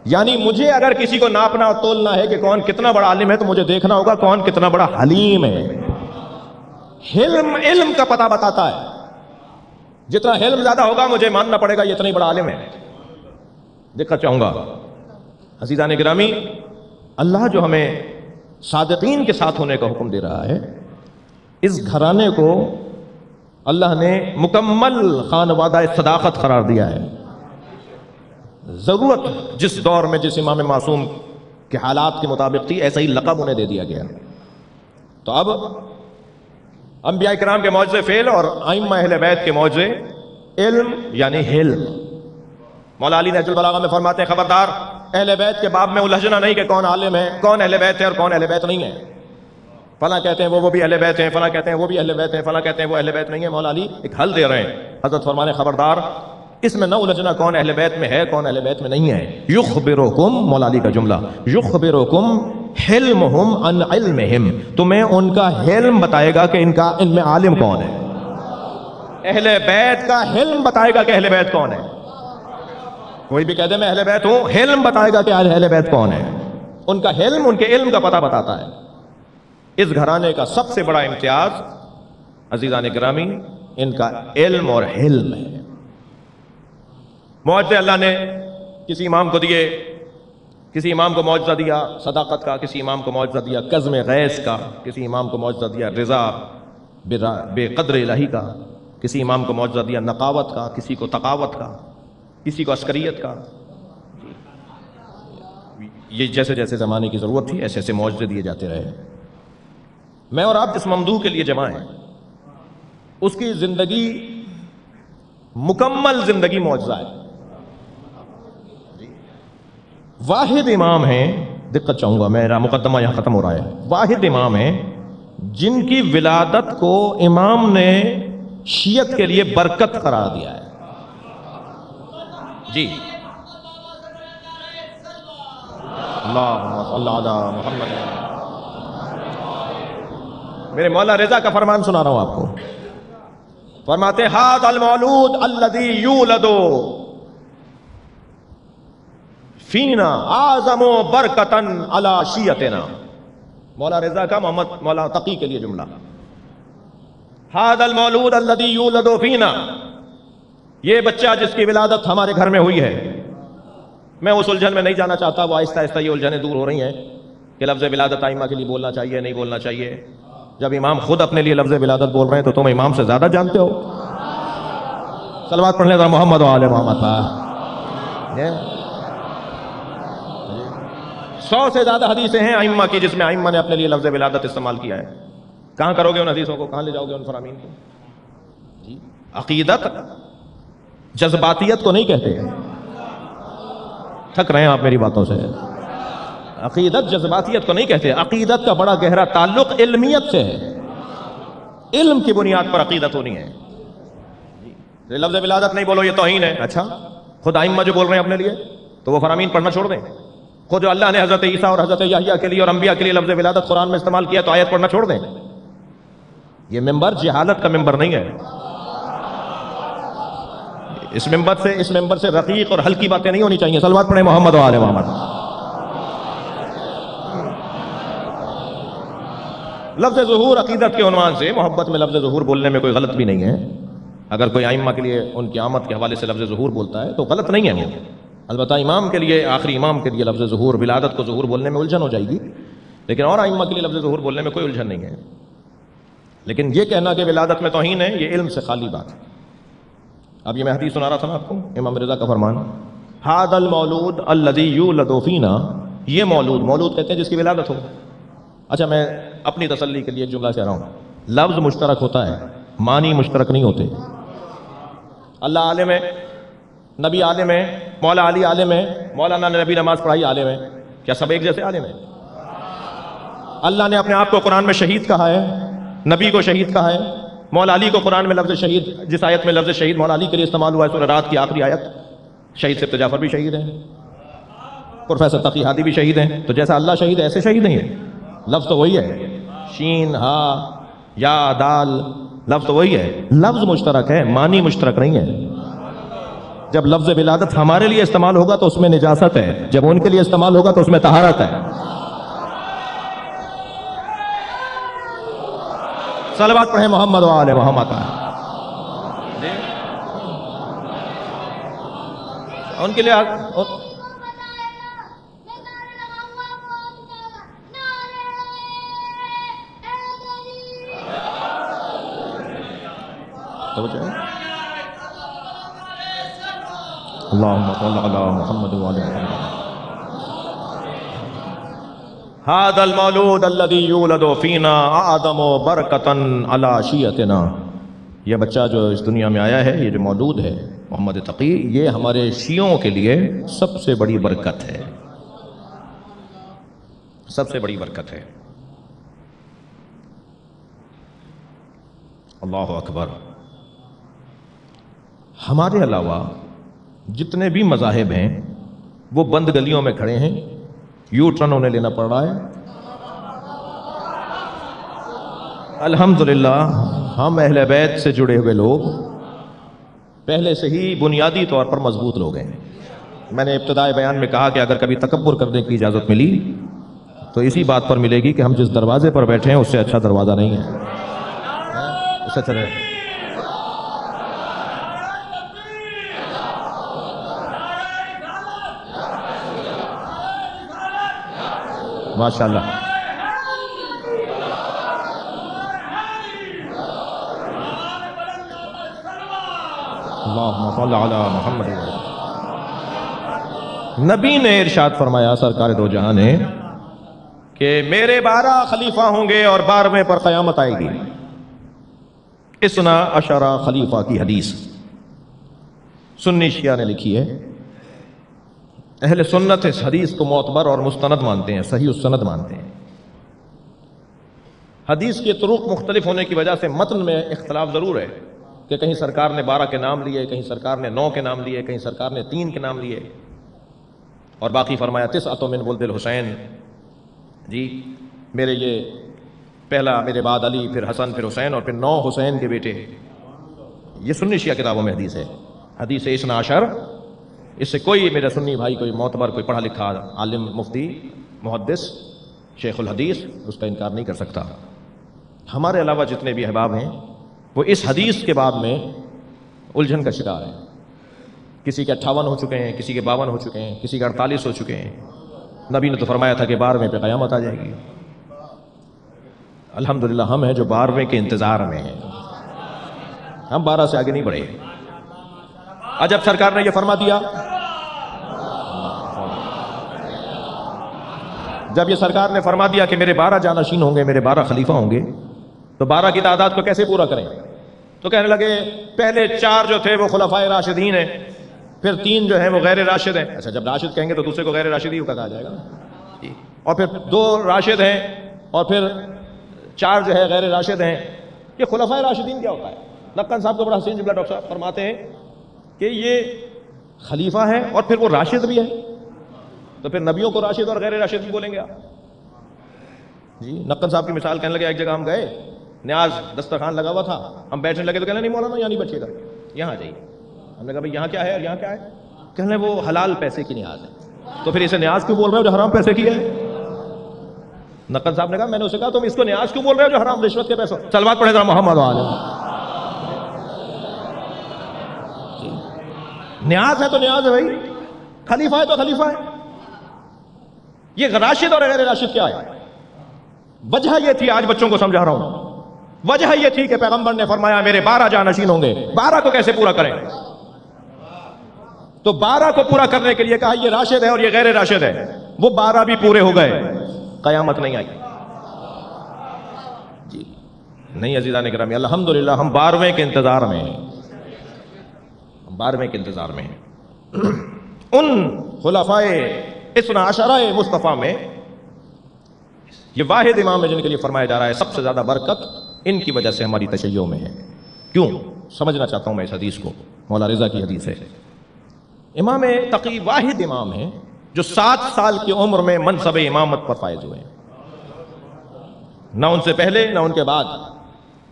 یعنی مجھے اگر کسی کو ناپنا اور تولنا ہے کہ کون کتنا بڑا عالم ہے تو مجھے دیکھنا ہوگا کون کتنا بڑا حلیم ہے. حلم علم کا پتہ بتاتا ہے. جتنا حلم زیادہ ہوگا مجھے ماننا پڑے گا یہ اتنا ہی بڑا عالم ہے. دیکھنا چاہوں گا عزیزان گرامی، اللہ جو ہمیں صادقین کے ساتھ ہونے کا حکم دے رہا ہے، اس گھرانے کو اللہ نے مکمل خانوادہ صداقت قرار دیا ہے. ضرورت جس دور میں جس امام معصوم کے حالات کے مطابق تھی ایسا ہی لقب انہیں دے دیا گیا. تو اب انبیاء کرام کے معجزے فعل اور ائمہ اہل بیت کے معجزے علم یعنی حلم. مولا علی نہج البلاغہ میں فرماتے ہیں خبردار اہل بیت کے باب میں الجھنا نہیں کہ کون عالم ہے، کون اہل بیت ہے اور کون اہل بیت نہیں ہے. فلاں کہتے ہیں وہ بھی اہل بیت ہیں، فلاں کہتے ہیں وہ بھی اہل بیت ہیں، فلاں کہتے ہیں وہ اہل بیت نہیں ہے. مولا علی ایک حل دے رہے ہیں. حضرت فرمانے خبردار اس میں نہ الجھنا کون اہل بیت میں ہے کون اہل بیت میں نہیں ہے. یخبرکم، مولا علی کا جملہ، یخبرکم حلمہم عن علمہم، تمہیں ان کا حلم بتائے گا کہ ان میں عالم کون ہے. اہل بیت کا حلم بتائے گا کہ اہل بیت کون ہے. کوئی بھی کہہ دے میں اہل بیت ہوں، حلم بتائے گا کہ اہل بیت کون ہے. ان کا حلم ان کے علم کا پتہ بتاتا ہے. اس گھرانے کا سب سے بڑا امتیاز عزیزان گرامی ان کا علم اور حلم ہے. معجزے اللہ نے کسی امام کو دیے، کسی امام کو معجزہ دیا صداقت کا، کسی امام کو معجزہ دیا کظم غیظ کا، کسی امام کو معجزہ دیا رضا بے قدر الہی کا، کسی امام کو معجزہ دیا نقاوت کا، کسی کو تقاوت کا، کسی کو عسکریت کا. یہ جیسے جیسے زمانے کی ضرورت تھی ایسے ایسے معجزے دیے جاتے رہے. میں اور آپ جس ممدوح کے لیے جمع ہیں اس کی زندگی مکمل زندگی معجزہ ہے. واحد امام ہیں، دقت چاہوں گا میرا مقدمہ یہاں ختم ہو رہا ہے، واحد امام ہیں جن کی ولادت کو امام نے شیعت کے لیے برکت قرار دیا ہے. جی اللہم صلی علی محمد. میرے مولا رضا کا فرمان سنا رہا ہوں آپ کو. فرماتے ہیں ھذا المولود الذی یولد فینا اعظم برکتا علی شیعتنا. مولا رضا کا محمد مولا تقی کے لیے جملہ. ھذا المولود الذی یولد فینا، یہ بچہ جس کی ولادت ہمارے گھر میں ہوئی ہے. میں اس الجھن میں نہیں جانا چاہتا، وہ آہستہ آہستہ یہ الجھنیں دور ہو رہی ہیں کہ لفظ ولادت ائمہ کے لیے بولنا چاہیے نہیں بولنا چاہیے. جب امام خود اپنے لیے لفظ ولادت بول رہے ہیں تو تم امام سے زیادہ جانتے ہو. صلوات پڑھ لیں ذرا محمد و آل محمد پر. 100 سے زیادہ حدیثیں ہیں ائمہ کی جس میں ائمہ نے اپنے لیے لفظ ولادت استعمال کیا ہے. کہاں کرو گے ان حدیثوں کو؟ کہاں لے جاؤ گے ان فرامین کو؟ جی عقیدت جذباتیت کو نہیں کہتے. تھک رہے ہیں آپ میری باتوں سے. عقیدت جذباتیت کو نہیں کہتے. عقیدت کا بڑا گہرا تعلق علمیت سے ہے. علم کی بنیاد پر عقیدت ہونی ہے. لفظ ولادت نہیں بولو یہ توہین ہے. اچھا خود ائمہ جو بول رہے ہیں اپنے لیے تو وہ فرامین پڑھنا چھوڑ دیں. خود جو اللہ نے حضرت عیسیٰ اور حضرت یحییٰ کے لیے اور انبیاء کے لیے لفظ ولادت قرآن میں استعمال کیا تو آیت پڑھنا چھوڑ دیں. یہ ممبر جہالت کا ممبر نہیں ہے. اس ممبر سے رقیق اور ہلکی باتیں نہیں ہونی چاہیے. صلوات پڑھیں محمد و آل محمد. لفظ ظہور عقیدت کے عنوان سے محبت میں لفظ ظہور بولنے میں کوئی غلط بھی نہیں ہے. اگر کوئی ائمہ کے لیے ان کی آمد کے حوالے سے لفظ ظہور بولتا ہے تو غلط نہیں ہے وہ. البتہ امام کے لیے آخری امام کے لیے لفظ ظہور ولادت کو ظہور بولنے میں الجھن ہو جائے گی. لیکن اور ائمہ کے لیے لفظ ظہور بولنے میں کوئی الجھن نہیں ہے. لیکن یہ کہنا کہ ولادت میں توہین ہے یہ علم سے خالی بات ہے. اب یہ میں حدیث سنا رہا تھا نا آپ کو امام رضا کا فرمان ھذا المولود الذی یولد فینا. یہ مولود کہتے ہیں جس کی ولادت ہو. اچھا میں اپنی تسلی کے لیے ایک جملہ کہہ رہا ہوں. لفظ مشترک ہوتا ہے معنی مشترک نہیں ہوتے. اللہ عالم ہے, نبی عالم ہے, مولا علی عالم ہے, مولانا نے نبی نماز پڑھائی عالم ہے. کیا سب ایک جیسے عالم ہیں؟ اللہ نے اپنے آپ کو قرآن میں شہید کہا ہے, نبی کو شہید کہا ہے. مولا علی کو قرآن میں لفظ شہید, جس آیت میں لفظ شہید مولا علی کے لیے استعمال ہوا ہے سورہ رات کی آخری آیت, شہید سبت جعفر بھی شہید ہیں, پروفیسر تقی ہادی بھی شہید ہیں. تو جیسا اللہ شہید ہے ایسے شہید نہیں ہے. لفظ تو وہی ہے, شین ہا یا دال, لفظ تو وہی ہے. لفظ مشترک ہے معنی مشترک نہیں ہے. جب لفظ ولادت ہمارے لیے استعمال ہوگا تو اس میں نجاست ہے, جب ان کے لیے استعمال ہوگا تو اس میں طہارت ہے. صلوات پڑھیں محمد و آل محمد. ان کے لیے اللہم صل علی محمد و آل محمد. ھذا المولود الذی یولد فینا اعظم برکۃ علی شیعتنا. یہ بچہ جو اس دنیا میں آیا ہے, یہ جو مولود ہے محمد تقی, یہ ہمارے شیعوں کے لیے سب سے بڑی برکت ہے. سب سے بڑی برکت ہے. اللہ اکبر. ہمارے علاوہ جتنے بھی مذاہب ہیں وہ بند گلیوں میں کھڑے ہیں, یو ٹرن انہیں لینا پڑ رہا ہے. الحمدللہ ہم اہل بیت سے جڑے ہوئے لوگ پہلے سے ہی بنیادی طور پر مضبوط لوگ ہیں. میں نے ابتدائی بیان میں کہا کہ اگر کبھی تکبر کرنے کی اجازت ملی تو اسی بات پر ملے گی کہ ہم جس دروازے پر بیٹھے ہیں اس سے اچھا دروازہ نہیں ہے. اس سے چلے ماشاءاللہ. اللہم صل علی محمد. نبی نے ارشاد فرمایا سرکار دو جہاں نے کہ میرے 12 خلیفہ ہوں گے اور 12ویں پر قیامت آئے گی. اسنا عشرہ خلیفہ کی حدیث سنی شیعہ نے لکھی ہے. اہل سنت اس حدیث کو معتبر اور مستند مانتے ہیں, صحیح السند مانتے ہیں. حدیث کے طرق مختلف ہونے کی وجہ سے متن میں اختلاف ضرور ہے کہ کہیں سرکار نے 12 کے نام لیے, کہیں سرکار نے 9 کے نام لیے, کہیں سرکار نے 3 کے نام لیے, اور باقی فرمایا 9 من ولد الحسین. جی میرے یہ پہلا میرے بعد علی, پھر حسن, پھر حسین, اور پھر 9 حسین کے بیٹے. یہ سنی شیعہ کتابوں میں حدیث ہے. حدیث اسنا عشر, اس سے کوئی میرا سنی بھائی, کوئی معتبر, کوئی پڑھا لکھا عالم, مفتی, محدث, شیخ الحدیث اس کا انکار نہیں کر سکتا. ہمارے علاوہ جتنے بھی احباب ہیں وہ اس حدیث کے باب میں الجھن کا شکار ہیں. کسی کے 58 ہو چکے ہیں, کسی کے 52 ہو چکے ہیں, کسی کے 48 ہو چکے ہیں. نبی نے تو فرمایا تھا کہ 12ویں پہ قیامت آ جائے گی. الحمدللہ ہم ہیں جو 12ویں کے انتظار میں ہیں, ہم 12 سے آگے نہیں بڑھے. جب سرکار نے یہ فرما دیا، جب یہ سرکار نے فرما دیا کہ میرے 12 جانشین ہوں گے، میرے 12 خلیفہ ہوں گے، تو 12 کی تعداد کو کیسے پورا کریں؟ تو کہنے لگے پہلے 4 جو تھے وہ خلفائے راشدین ہیں، پھر 3 جو ہیں وہ غیر راشد ہیں۔ اچھا، جب راشد کہیں گے تو دوسرے کو غیر راشدی کا کہا جائے گا، اور پھر 2 راشد ہیں، اور پھر 4 جو ہے غیر راشد ہیں۔ یہ خلفائے راشدین کیا ہوتا ہے؟ لکن صاحب کو بڑا حسین جملہ ڈاکٹر صاحب فرماتے ہیں کہ یہ خلیفہ ہے اور پھر وہ راشد بھی ہے، تو پھر نبیوں کو راشد اور غیر راشد بھی بولیں گے آپ؟ جی، نقن صاحب کی مثال کہنے لگے ایک جگہ ہم گئے، نیاز دسترخوان لگا ہوا تھا، ہم بیٹھنے لگے تو کہنے نہیں مولانا یہاں نہیں بیٹھیے گا، یہاں آ جائیے۔ ہم نے کہا بھائی یہاں کیا ہے اور یہاں کیا ہے؟ کہنے وہ حلال پیسے کی نیاز ہے۔ تو پھر اسے نیاز کیوں بول رہے ہو جو حرام پیسے کی ہے؟ نقن صاحب نے کہا میں نے اسے کہا تم اس کو نیاز کیوں بول رہے ہو جو حرام رشوت کے پیسوں؟ صلوات پڑھے ذرا محمد وعلیہ۔ نیاز ہے تو نیاز ہے بھائی، خلیفہ ہے تو خلیفہ ہے۔ یہ راشد اور غیر راشد کیا ہے؟ وجہ یہ تھی، آج بچوں کو سمجھا رہا ہوں، وجہ یہ تھی کہ پیغمبر نے فرمایا میرے 12 جانشین ہوں گے، 12 کو کیسے پورا کریں؟ تو 12 کو پورا کرنے کے لیے کہا یہ راشد ہے اور یہ غیر راشد ہے، وہ 12 بھی پورے ہو گئے، قیامت نہیں آئی۔ جی نہیں عزیزان گرامی، الحمدللہ ہم 12ویں کے انتظار میں ہیں، ہم 12ویں کے انتظار میں ہیں۔ ان خلفائے اثنا عشرہ مصطفیٰ میں یہ واحد امام ہے جن کے لیے فرمایا جا رہا ہے سب سے زیادہ برکت ان کی وجہ سے ہماری تشیع میں ہے۔ کیوں؟ سمجھنا چاہتا ہوں میں اس حدیث کو، مولا رضا کی حدیث ہے۔ امام تقی واحد امام ہیں جو 7 سال کی عمر میں منصب امامت پر فائز ہوئے ہیں، نہ ان سے پہلے نہ ان کے بعد۔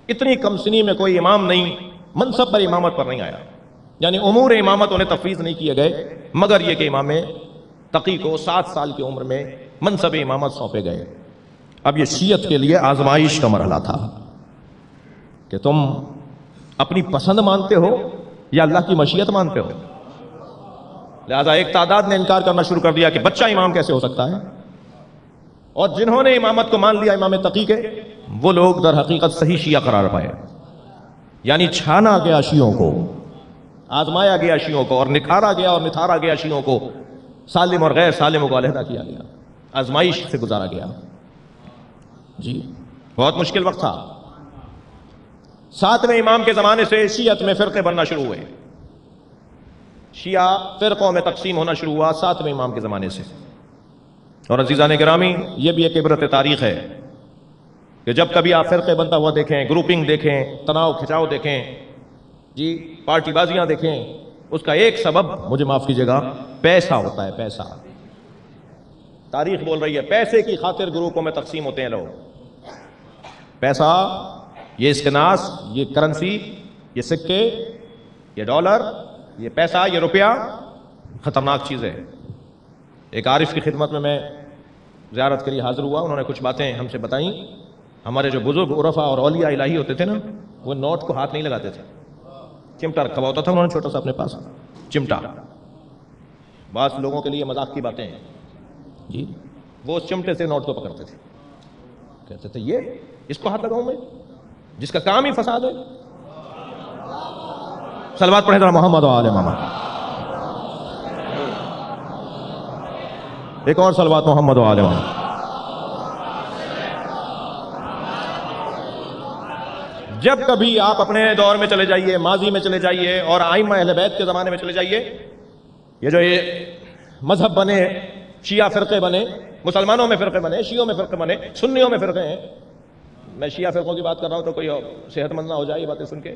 اتنی کم سنی میں کوئی امام نہیں منصب پر امامت پر نہیں آیا، یعنی امور امامت انہیں تفویض نہیں کیے گئے، مگر یہ کہ امام تقی کو 7 سال کی عمر میں منصب امامت سونپے گئے۔ اب یہ شیعت کے لیے آزمائش کا مرحلہ تھا کہ تم اپنی پسند مانتے ہو یا اللہ کی مشیت مانتے ہو۔ لہذا ایک تعداد نے انکار کرنا شروع کر دیا کہ بچہ امام کیسے ہو سکتا ہے، اور جنہوں نے امامت کو مان لیا امام تقی کے، وہ لوگ در حقیقت صحیح شیعہ قرار پائے، یعنی چھانا گیا شیعوں کو، آزمایا گیا شیعوں کو، اور نکھارا گیا اور نتھارا گیا شیعوں کو، سالم اور غیر سالموں کو علیحدہ کیا گیا، آزمائش سے گزارا گیا۔ جی بہت مشکل وقت تھا۔ 7ویں امام کے زمانے سے شیعت میں فرقے بننا شروع ہوئے، شیعہ فرقوں میں تقسیم ہونا شروع ہوا 7ویں امام کے زمانے سے۔ اور عزیزان گرامی یہ بھی ایک عبرت تاریخ ہے کہ جب کبھی آپ فرقے بنتا ہوا دیکھیں، گروپنگ دیکھیں، تناؤ کھچاؤ دیکھیں، جی پارٹی بازیاں دیکھیں، اس کا ایک سبب مجھے معاف کیجئے گا پیسہ ہوتا ہے، پیسہ۔ تاریخ بول رہی ہے پیسے کی خاطر گروپوں میں تقسیم ہوتے ہیں لوگ۔ پیسہ، یہ اسکناس، یہ کرنسی، یہ سکے، یہ ڈالر، یہ پیسہ، یہ روپیہ خطرناک چیز ہے۔ ایک عارف کی خدمت میں زیارت کے لیے حاضر ہوا، انہوں نے کچھ باتیں ہم سے بتائیں۔ ہمارے جو بزرگ عرفاء اور اولیاء الہی ہوتے تھے نا، وہ نوٹ کو ہاتھ نہیں لگاتے تھے، چمٹا رکھا ہوا ہوتا تھا انہوں نے چھوٹا سا اپنے پاس، چمٹا۔ بعض لوگوں کے لیے مذاق کی باتیں ہیں جی، وہ اس چمٹے سے نوٹ کو پکڑتے تھے، کہتے تھے یہ اس کو ہاتھ لگاؤں میں جس کا کام ہی فساد ہے۔ صلوات پڑھیں ذرا محمد و آل محمد۔ ایک اور صلوات محمد و آل محمد۔ جب کبھی آپ اپنے دور میں چلے جائیے، ماضی میں چلے جائیے، اور ائمہ اہل بیت کے زمانے میں چلے جائیے، یہ جو یہ مذہب بنے، شیعہ فرقے بنے، مسلمانوں میں فرقے بنے، شیعوں میں فرقے بنے، سنیوں میں فرقے ہیں۔ میں شیعہ فرقوں کی بات کر رہا ہوں تو کوئی صحت مند نہ ہو جائے یہ باتیں سن کے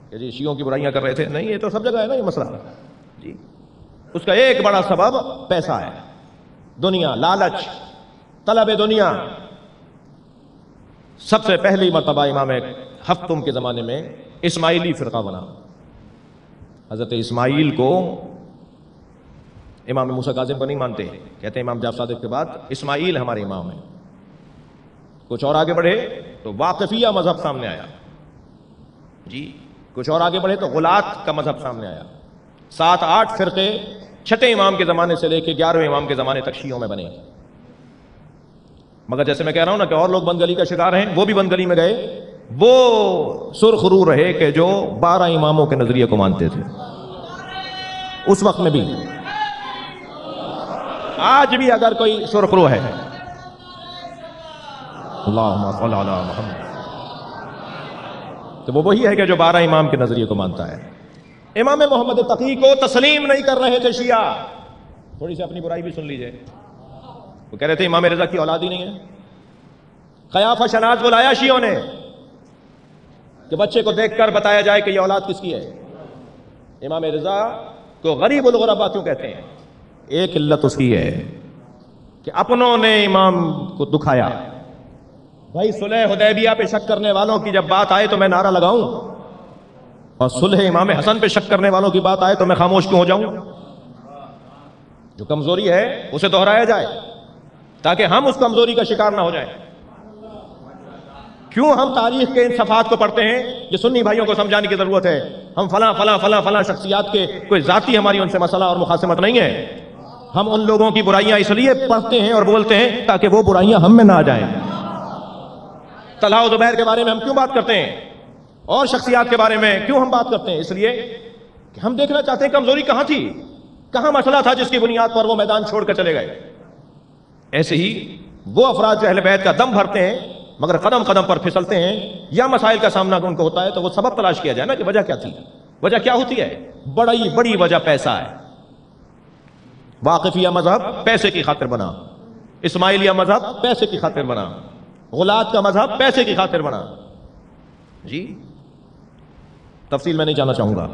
کہ جی شیعوں کی برائیاں کر رہے تھے، نہیں، یہ تو سب جگہ ہے نا یہ مسئلہ جی۔ اس کا ایک بڑا سبب پیسہ ہے، دنیا، لالچ، طلب دنیا۔ سب سے پہلی مرتبہ امام ہفتم کے زمانے میں اسماعیلی فرقہ بنا۔ حضرت اسماعیل کو امام موسیٰ کاظم کو نہیں مانتے، کہتے ہیں امام جعفر صادق کے بعد اسماعیل ہمارے امام ہیں۔ کچھ اور آگے بڑھے تو واقفیہ مذہب سامنے آیا جی، کچھ اور آگے بڑھے تو غلات کا مذہب سامنے آیا۔ 7-8 فرقے 6 امام کے زمانے سے لے کے 11ویں امام کے زمانے تک شیعوں میں بنے۔ مگر جیسے میں کہہ رہا ہوں نا کہ اور لوگ بند گلی کا شکار ہیں، وہ بھی بند گلی میں گئے، وہ سرخ رو رہے کہ جو 12 اماموں کے نظریے کو مانتے تھے۔ اس وقت میں بھی، آج بھی اگر کوئی سرخرو ہے، اللہم صل علی محمد، تو وہ وہی ہے کہ جو 12 امام کے نظریے کو مانتا ہے۔ امام محمد تقی کو تسلیم نہیں کر رہے تھے شیعہ۔ تھوڑی سی اپنی برائی بھی سن لیجئے، وہ کہہ رہے تھے امام رضا کی اولاد ہی نہیں ہے۔ قیافہ شناز بلایا شیعوں نے کہ بچے کو دیکھ کر بتایا جائے کہ یہ اولاد کس کی ہے۔ امام رضا کو غریب الغربا کیوں کہتے ہیں؟ ایک علت اس کی ہے کہ اپنوں نے امام کو دکھایا۔ بھائی صلح حدیبیہ پہ شک کرنے والوں کی جب بات آئے تو میں نعرہ لگاؤں، اور صلح امام حسن پہ شک کرنے والوں کی بات آئے تو میں خاموش کیوں ہو جاؤں؟ جو کمزوری ہے اسے دہرایا جائے تاکہ ہم اس کمزوری کا شکار نہ ہو جائیں۔ کیوں ہم تاریخ کے ان صفحات کو پڑھتے ہیں؟ یہ سنی بھائیوں کو سمجھانے کی ضرورت ہے۔ ہم فلاں فلاں فلاں فلاں شخصیات کے کوئی ذاتی ہماری ان سے مسئلہ اور مخاصمت نہیں ہے، ہم ان لوگوں کی برائیاں اس لیے پڑھتے ہیں اور بولتے ہیں تاکہ وہ برائیاں ہم میں نہ آ جائیں۔ طلحہ و زبیر کے بارے میں ہم کیوں بات کرتے ہیں اور شخصیات کے بارے میں کیوں ہم بات کرتے ہیں؟ اس لیے کہ ہم دیکھنا چاہتے ہیں کمزوری کہاں تھی، کہاں مسئلہ تھا جس کی بنیاد پر وہ میدان چھوڑ کر چلے گئے۔ ایسے ہی وہ افراد جو اہل بیت کا دم بھرتے ہیں مگر قدم قدم پر پھسلتے ہیں یا مسائل کا سامنا ان کو ہوتا ہے تو وہ سبب تلاش کیا جائے نا کہ وجہ کیا تھی۔ وجہ کیا ہوتی ہے؟ بڑی وجہ پیسہ ہے۔ واقفیہ مذہب پیسے کی خاطر بنا، اسماعیلیہ مذہب پیسے کی خاطر بنا، غلات کا مذہب پیسے کی خاطر بنا۔ جی تفصیل میں نہیں جانا چاہوں گا۔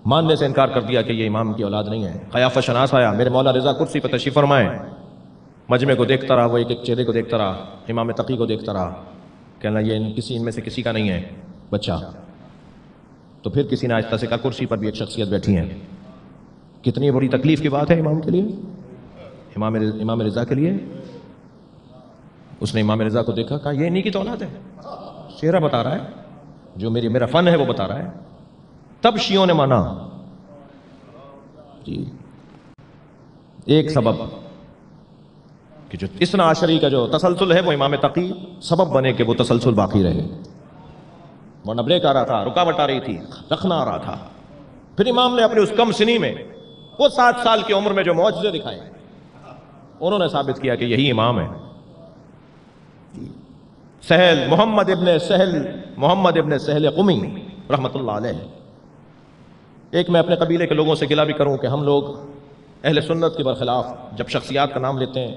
ماننے سے انکار کر دیا کہ یہ امام کی اولاد نہیں ہے۔ قیافہ شناس آیا، میرے مولا رضا کرسی پہ تشریف فرمائے، مجمع کو دیکھتا رہا، وہ ایک ایک چہرے کو دیکھتا رہا، امام تقی کو دیکھتا رہا، کہنا یہ ان میں سے کسی کا نہیں ہے بچہ۔ تو پھر کسی نے آہستہ سے کہا کرسی پر بھی ایک شخصیت بیٹھی ہے۔ کتنی بڑی تکلیف کی بات ہے امام کے لیے، امام رضا کے لیے۔ اس نے امام رضا کو دیکھا، کہا یہ انہی کی تو اولاد ہے، چہرہ بتا رہا ہے، جو میرا فن ہے وہ بتا رہا ہے۔ تب شیعوں نے مانا۔ جی ایک سبب کہ جو اثنا عشری کا جو تسلسل ہے وہ امام تقی سبب بنے کہ وہ تسلسل باقی رہے، ورنہ بریک آ رہا تھا، رکاوٹ آ رہی تھی، رکھنا آ رہا تھا۔ پھر امام نے اپنی اس کم سنی میں، وہ 7 سال کی عمر میں جو معجزے دکھائے، انہوں نے ثابت کیا کہ یہی امام ہے۔ سہل محمد ابن سہل قمی رحمت اللہ علیہ۔ ایک میں اپنے قبیلے کے لوگوں سے گلہ بھی کروں کہ ہم لوگ اہل سنت کے برخلاف جب شخصیات کا نام لیتے ہیں،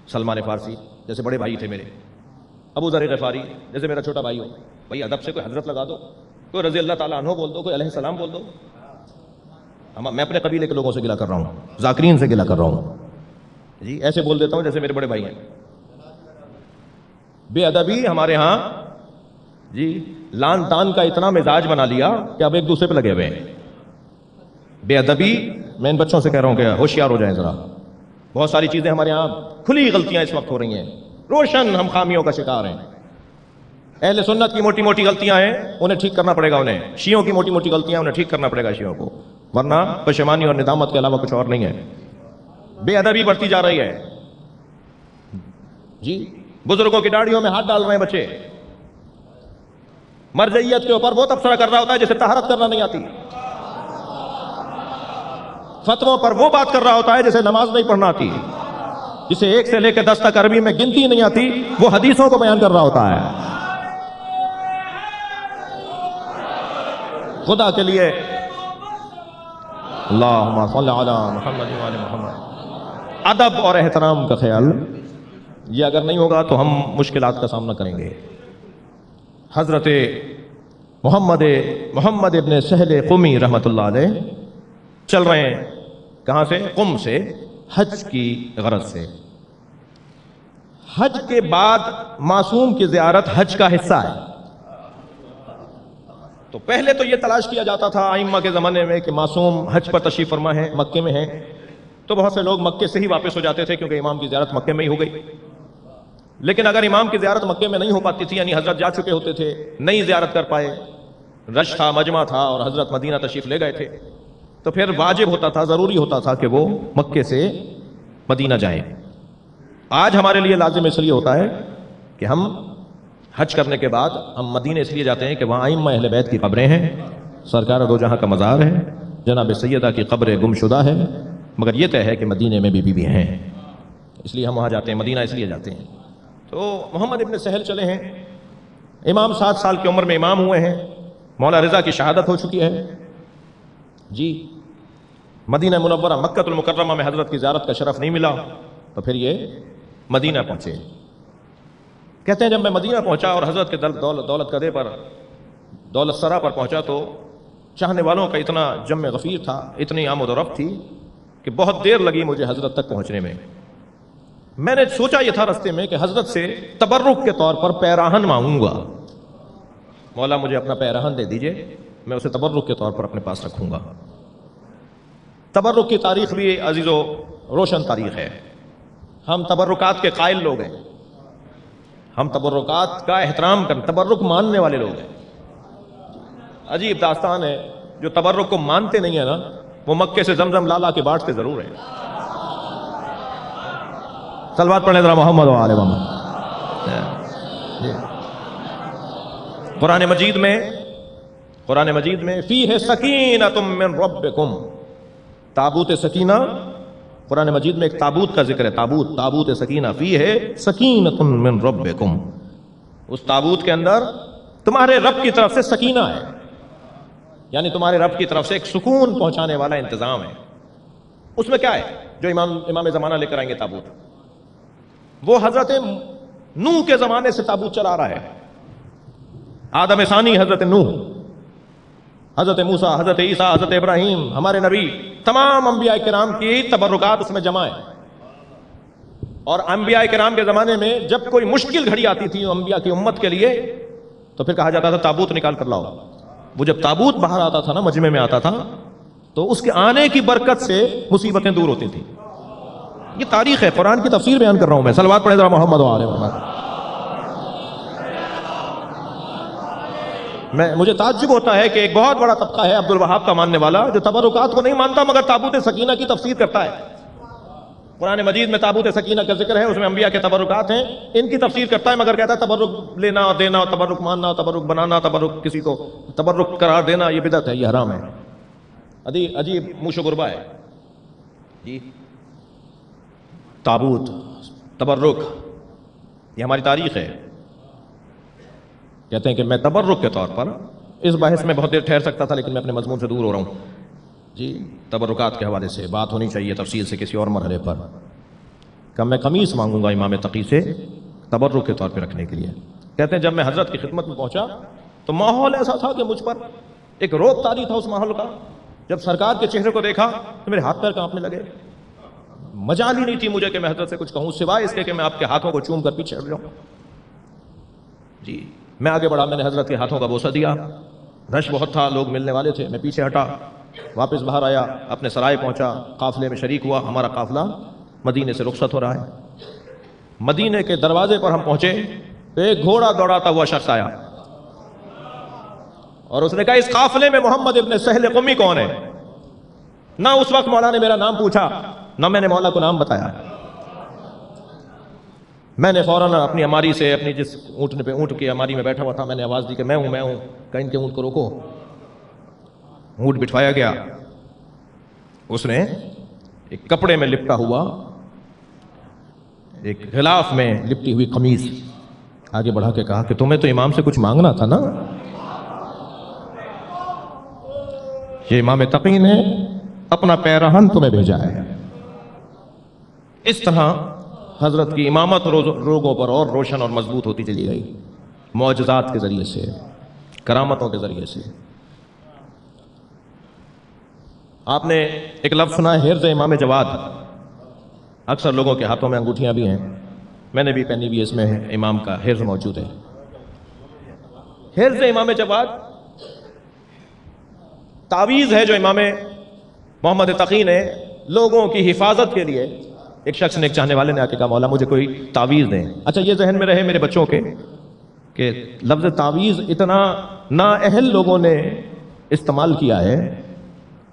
سلمان فارسی جیسے بڑے بھائی تھے میرے، ابو ذر غفاری جیسے میرا چھوٹا بھائی ہو، بھائی ادب سے کوئی حضرت لگا دو، کوئی رضی اللہ تعالیٰ عنہ بول دو، کوئی علیہ السلام بول دو۔ میں اپنے قبیلے کے لوگوں سے گلہ کر رہا ہوں، ذاکرین سے گلہ کر رہا ہوں، جی ایسے بول دیتا ہوں جیسے میرے بڑے بھائی ہیں۔ بے ادبی ہمارے ہاں جی لان تان کا اتنا مزاج بنا لیا کہ اب ایک دوسرے پہ لگے ہوئے ہیں۔ بے ادبی، میں ان بچوں سے کہہ رہا ہوں کہ ہوشیار ہو جائیں ذرا، بہت ساری چیزیں ہمارے ہاں کھلی غلطیاں اس وقت ہو رہی ہیں، روشن ہم خامیوں کا شکار ہیں۔ اہل سنت کی موٹی موٹی غلطیاں ہیں، انہیں ٹھیک کرنا پڑے گا، انہیں شیعوں کی موٹی موٹی غلطیاں انہیں ٹھیک کرنا پڑے گا شیعوں کو، ورنہ پشیمانی اور ندامت کے علاوہ کچھ اور نہیں ہے۔ بے ادبی بڑھتی جا رہی ہے جی، بزرگوں کی داڑھیوں میں ہاتھ ڈال رہے ہیں بچے، مرجعیت کے اوپر وہ تبصرہ کر رہا ہوتا ہے جسے طہارت کرنا نہیں آتی، فتووں پر وہ بات کر رہا ہوتا ہے جسے نماز نہیں پڑھنا آتی، جسے 1 سے لے کے 10 تک عربی میں گنتی نہیں آتی، وہ حدیثوں کو بیان کر رہا ہوتا ہے۔ خدا کے لیے اللہم صل علی محمد و آل محمد، ادب اور احترام کا خیال، یہ اگر نہیں ہوگا تو ہم مشکلات کا سامنا کریں گے۔ حضرت محمد ابن سہل قمی رحمت اللہ علیہ چل رہے ہیں، کہاں سے؟ قم سے، حج کی غرض سے۔ حج کے بعد معصوم کی زیارت حج کا حصہ ہے، تو پہلے تو یہ تلاش کیا جاتا تھا ائمہ کے زمانے میں کہ معصوم حج پر تشریف فرما ہے، مکے میں ہیں، تو بہت سے لوگ مکے سے ہی واپس ہو جاتے تھے کیونکہ امام کی زیارت مکے میں ہی ہو گئی۔ لیکن اگر امام کی زیارت مکے میں نہیں ہو پاتی تھی، یعنی حضرت جا چکے ہوتے تھے، نہیں زیارت کر پائے، رش تھا، مجمع تھا اور حضرت مدینہ تشریف لے گئے تھے، تو پھر واجب ہوتا تھا، ضروری ہوتا تھا کہ وہ مکے سے مدینہ جائیں۔ آج ہمارے لیے لازم اس لیے ہوتا ہے کہ ہم حج کرنے کے بعد ہم مدینہ اس لیے جاتے ہیں کہ وہاں ائمہ اہل بیت کی قبریں ہیں، سرکار دو جہاں کا مزار ہے، جناب سیدہ کی قبر گمشدہ ہے، مگر یہ طے ہے کہ مدینے میں بھی ہیں، اس لیے ہم وہاں جاتے ہیں، مدینہ اس لیے جاتے ہیں۔ تو محمد ابن سہل چلے ہیں، امام 7 سال کی عمر میں امام ہوئے ہیں، مولا رضا کی شہادت ہو چکی ہے جی، مدینہ منورہ مکہ المکرمہ میں حضرت کی زیارت کا شرف نہیں ملا، تو پھر یہ مدینہ پہنچے۔ کہتے ہیں جب میں مدینہ پہنچا اور حضرت کے دولت قدے پر، دولت سرا پر پہنچا، تو چاہنے والوں کا اتنا جم غفیر تھا، اتنی آمد و رفت تھی کہ بہت دیر لگی مجھے حضرت تک پہنچنے میں۔ میں نے سوچا یہ تھا رستے میں کہ حضرت سے تبرک کے طور پر پیراہن مانگوں گا، مولا مجھے اپنا پیراہن دے دیجئے، میں اسے تبرک کے طور پر اپنے پاس رکھوں گا۔ تبرک کی تاریخ بھی عزیزو روشن تاریخ ہے، ہم تبرکات کے قائل لوگ ہیں، ہم تبرکات کا احترام کریں، تبرک ماننے والے لوگ ہیں۔ عجیب داستان ہے، جو تبرک کو مانتے نہیں ہیں نا، وہ مکے سے زمزم لالا کے بانٹتے ضرور ہیں۔ صلوات پڑھیں ذرا محمد و آل محمد۔ قرآن مجید میں فیہ سکینۃ من ربکم، تابوت سکینہ، قرآن مجید میں ایک تابوت کا ذکر ہے، تابوت سکینہ، فیہ سکینۃ من ربکم، اس تابوت کے اندر تمہارے رب کی طرف سے سکینہ ہے، یعنی تمہارے رب کی طرف سے ایک سکون پہنچانے والا انتظام ہے۔ اس میں کیا ہے جو امام زمانہ لے کر آئیں گے تابوت؟ وہ حضرت نوح کے زمانے سے تابوت چلا رہا ہے، آدم ثانی، حضرت نوح، حضرت موسیٰ، حضرت عیسیٰ، حضرت ابراہیم، ہمارے نبی، تمام انبیاء کرام کی تبرکات اس میں جمع ہیں۔ اور انبیاء کرام کے زمانے میں جب کوئی مشکل گھڑی آتی تھی انبیاء کی امت کے لیے، تو پھر کہا جاتا تھا تابوت نکال کر لاؤ۔ وہ جب تابوت باہر آتا تھا نا، مجمع میں آتا تھا، تو اس کے آنے کی برکت سے مصیبتیں دور ہوتی تھیں۔ یہ تاریخ ہے، قرآن کی تفسیر بیان کر رہا ہوں میں، صلوات پڑھیں ذرا محمد و آل محمد۔ مجھے تعجب ہوتا ہے کہ ایک بہت بڑا طبقہ ہے عبد الوہاب کا ماننے والا، جو تبرکات کو نہیں مانتا مگر تابوت سکینہ کی تفسیر کرتا ہے۔ قرآن مجید میں تابوت سکینہ کا ذکر ہے، اس میں انبیاء کے تبرکات ہیں، ان کی تفسیر کرتا ہے، مگر کہتا ہے تبرک لینا اور دینا، تبرک ماننا، تبرک بنانا، تبرک کسی کو تبرک قرار دینا، یہ بدعت ہے، یہ حرام ہے۔ عجیب موش و غربا ہے جی۔ تابوت، تبرک، یہ ہماری تاریخ ہے۔ کہتے ہیں کہ میں تبرک کے طور پر، اس بحث میں بہت دیر ٹھہر سکتا تھا لیکن میں اپنے مضمون سے دور ہو رہا ہوں جی۔ تبرکات کے حوالے سے بات ہونی چاہیے تفصیل سے کسی اور مرحلے پر، کہ میں قمیص مانگوں گا امام تقی سے تبرک کے طور پہ رکھنے کے لیے۔ کہتے ہیں جب میں حضرت کی خدمت میں پہنچا تو ماحول ایسا تھا کہ مجھ پر ایک روب طاری تھا اس ماحول کا۔ جب سرکار کے چہرے کو دیکھا تو میرے ہاتھ پیر کانپنے لگے، مجال ہی نہیں تھی مجھے کہ میں حضرت سے کچھ کہوں سوائے اس کے کہ میں آپ کے ہاتھوں کو چوم کر پیچھے ہٹ جاؤں جی۔ میں آگے بڑھا، میں نے حضرت کے ہاتھوں کا بوسہ دیا، رش بہت تھا، لوگ ملنے والے تھے، میں پیچھے ہٹا، واپس باہر آیا، اپنے سرائے پہنچا، قافلے میں شریک ہوا۔ ہمارا قافلہ مدینے سے رخصت ہو رہا ہے۔ مدینے کے دروازے پر ہم پہنچے تو ایک گھوڑا دوڑاتا ہوا شخص آیا اور اس نے کہا اس قافلے میں محمد ابن سہل قمی کون ہے؟ نہ اس وقت مولا نے میرا نام پوچھا، نہ میں نے مولا کو نام بتایا۔ میں نے فوراً اپنی اماری سے، اپنی جس اونٹ کی اماری میں بیٹھا ہوا تھا، میں نے آواز دی کہ میں ہوں۔ کہ ان کے اونٹ کو روکو۔ اونٹ بٹھوایا گیا، اس نے ایک کپڑے میں لپٹا ہوا، ایک غلاف میں لپٹی ہوئی قمیص آگے بڑھا کے کہا کہ تمہیں تو امام سے کچھ مانگنا تھا نا، یہ امام تقی نے اپنا پیراہن تمہیں بھیجا ہے۔ اس طرح حضرت کی امامت لوگوں پر اور روشن اور مضبوط ہوتی چلی گئی، معجزات کے ذریعے سے، کرامتوں کے ذریعے سے۔ آپ نے ایک لفظ سنا ہے حرز امام جواد، اکثر لوگوں کے ہاتھوں میں انگوٹھیاں بھی ہیں، میں نے بھی پہنی بھی، اس میں امام کا حرز موجود ہے۔ حرز امام جواد تعویذ ہے جو امام محمد تقی نے لوگوں کی حفاظت کے لیے، ایک شخص نے، ایک چاہنے والے نے آ کے کہا مولا مجھے کوئی تعویذ دیں۔ اچھا یہ ذہن میں رہے میرے بچوں کے کہ لفظ تعویذ اتنا نااہل لوگوں نے استعمال کیا ہے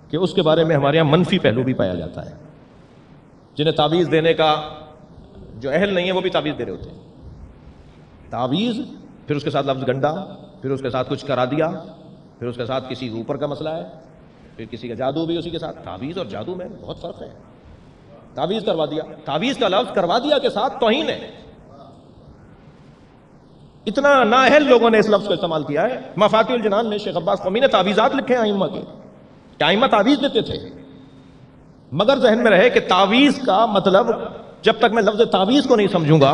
کہ اس کے بارے میں ہمارے یہاں منفی پہلو بھی پایا جاتا ہے۔ جنہیں تعویذ دینے کا جو اہل نہیں ہے وہ بھی تعویذ دے رہے ہوتے ہیں۔ تعویذ، پھر اس کے ساتھ لفظ گنڈا، پھر اس کے ساتھ کچھ کرا دیا، پھر اس کے ساتھ کسی اوپر کا مسئلہ ہے، پھر کسی کا جادو بھی اسی کے ساتھ. تعویذ اور جادو میں بہت فرق ہے. تعویذ کروا دیا، تعویذ کا لفظ کروا دیا کے ساتھ توہین ہے. اتنا نااہل لوگوں نے اس لفظ کو استعمال کیا ہے. مفاتیح الجنان میں شیخ عباس قومی نے تعویذات لکھے ہیں ائمہ کے، کہ ائمہ تعویذ دیتے تھے. مگر ذہن میں رہے کہ تعویذ کا مطلب، جب تک میں لفظ تعویذ کو نہیں سمجھوں گا،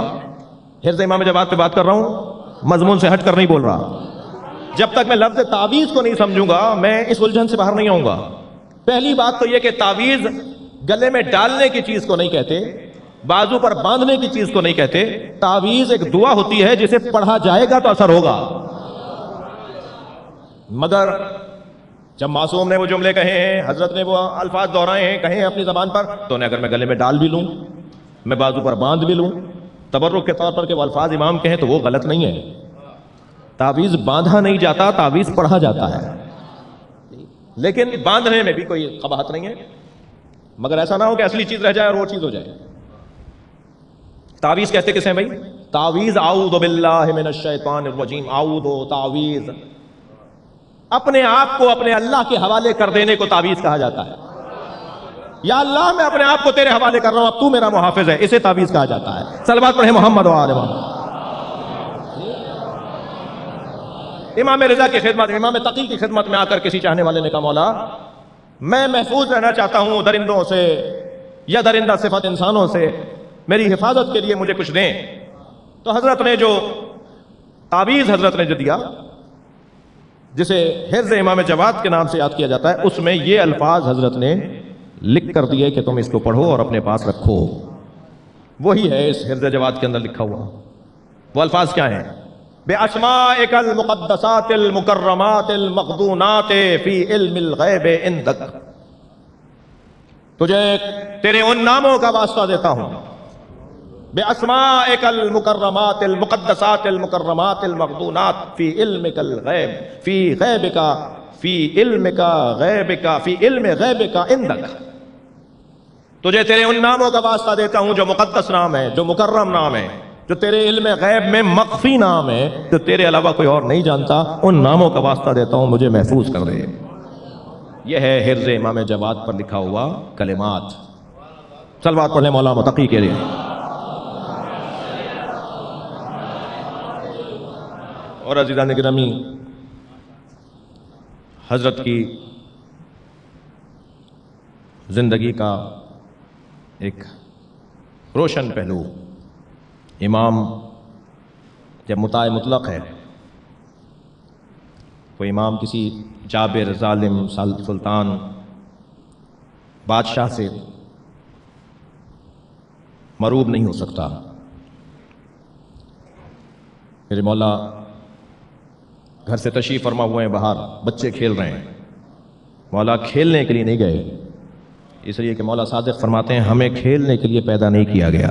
حرز امام جواد پہ بات کر رہا ہوں، مضمون سے ہٹ کر نہیں بول رہا، جب تک میں لفظ تعویذ کو نہیں سمجھوں گا میں اس الجھن سے باہر نہیں آؤں گا. پہلی بات تو یہ کہ تعویذ گلے میں ڈالنے کی چیز کو نہیں کہتے، بازو پر باندھنے کی چیز کو نہیں کہتے. تعویذ ایک دعا ہوتی ہے جسے پڑھا جائے گا تو اثر ہوگا. مگر جب معصوم نے وہ جملے کہے ہیں، حضرت نے وہ الفاظ دہرائے ہیں، کہے ہیں اپنی زبان پر، تو انہیں اگر میں گلے میں ڈال بھی لوں، میں بازو پر باندھ بھی لوں تبرک کے طور پر کہ وہ الفاظ امام کہیں، تو وہ غلط نہیں ہے. تعویذ باندھا نہیں جاتا، تعویذ پڑھا جاتا ہے. لیکن باندھنے میں بھی کوئی قباحت نہیں ہے، مگر ایسا نہ ہو کہ اصلی چیز رہ جائے اور وہ چیز ہو جائے. تعویذ کہتے کسے ہیں بھائی؟ تعویذ اعوذ باللہ من الشیطان الرجیم، اعوذ تعویذ، اپنے آپ کو اپنے اللہ کے حوالے کر دینے کو تعویذ کہا جاتا ہے. یا اللہ میں اپنے آپ کو تیرے حوالے کر رہا ہوں، اب تو میرا محافظ ہے، اسے تعویذ کہا جاتا ہے. صلوات پڑھیں محمد و آل محمد. امام رضا کی خدمت، امام تقی کی خدمت میں آ کر کسی چاہنے والے نے کہا، مولا میں محفوظ رہنا چاہتا ہوں درندوں سے یا درندہ صفت انسانوں سے، میری حفاظت کے لیے مجھے کچھ دیں. تو حضرت نے جو تعویذ حضرت نے جو دیا، جسے حرز امام جواد کے نام سے یاد کیا جاتا ہے، اس میں یہ الفاظ حضرت نے لکھ کر دیے کہ تم اس کو پڑھو اور اپنے پاس رکھو. وہی ہے اس حرز جواد کے اندر لکھا ہوا. وہ الفاظ کیا ہیں؟ بِأَسْمَائِكَ الْمُقَدَّسَاتِ الْمُكَرَّمَاتِ الْمَخْدُونَاتِ فِي عِلْمِ الْغَيْبِ عِنْدَكَ، تجھے تیرے ان ناموں کا واسطہ دیتا ہوں. بِأَسْمَائِكَ الْمُكَرَّمَاتِ الْمُقَدَّسَاتِ الْمُكَرَّمَاتِ الْمَخْدُونَاتِ فِي عِلْمِكَ الْغَيْبِ فِي غَيْبِكَ فِي عِلْمِكَ غَيْبِكَ فِي عِلْمِ غَيْبِكَ عِنْدَكَ، تجھے تیرے ان ناموں کا واسطہ دیتا ہوں جو مقدس نام ہے، جو مکرم نام ہے، جو تیرے علم غیب میں مخفی نام ہے، جو تیرے علاوہ کوئی اور نہیں جانتا. ان ناموں کا واسطہ دیتا ہوں، مجھے محفوظ کر دے. یہ ہے حرز امام جواد پر لکھا ہوا کلمات. صلوات پڑھیں مولا متقی کے لیے. اور عزیزان گرامی، حضرت کی زندگی کا ایک روشن پہلو، امام جب مطاع مطلق ہے، کوئی امام کسی جابر، ظالم، سلطان، بادشاہ سے مروب نہیں ہو سکتا. میرے مولا گھر سے تشریف فرما ہوئے ہیں، باہر بچے کھیل رہے ہیں. مولا کھیلنے کے لیے نہیں گئے، اس لیے کہ مولا صادق فرماتے ہیں ہمیں کھیلنے کے لیے پیدا نہیں کیا گیا،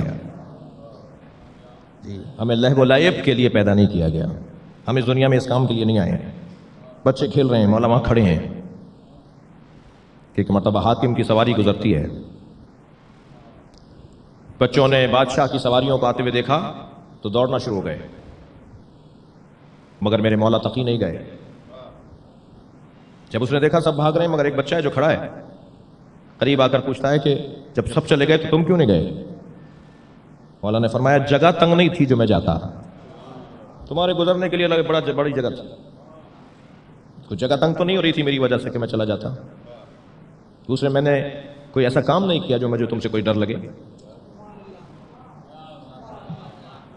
ہمیں لہو و لعب کے لیے پیدا نہیں کیا گیا، ہم اس دنیا میں اس کام کے لیے نہیں آئے ہیں. بچے کھیل رہے ہیں، مولا وہاں کھڑے ہیں کہ ایک مرتبہ حاتم کی سواری گزرتی ہے. بچوں نے بادشاہ کی سواریوں کو آتے ہوئے دیکھا تو دوڑنا شروع ہو گئے، مگر میرے مولا تقی نہیں گئے. جب اس نے دیکھا سب بھاگ رہے ہیں مگر ایک بچہ ہے جو کھڑا ہے، قریب آ کر پوچھتا ہے کہ جب سب چلے گئے تو تم کیوں نہیں گئے؟ مولا نے فرمایا جگہ تنگ نہیں تھی جو میں جاتا، تمہارے گزرنے کے لیے بڑی جگہ تھی، کوئی جگہ تنگ تو نہیں ہو رہی تھی میری وجہ سے کہ میں چلا جاتا. دوسرے میں نے کوئی ایسا کام نہیں کیا جو مجھے تم سے کوئی ڈر لگے،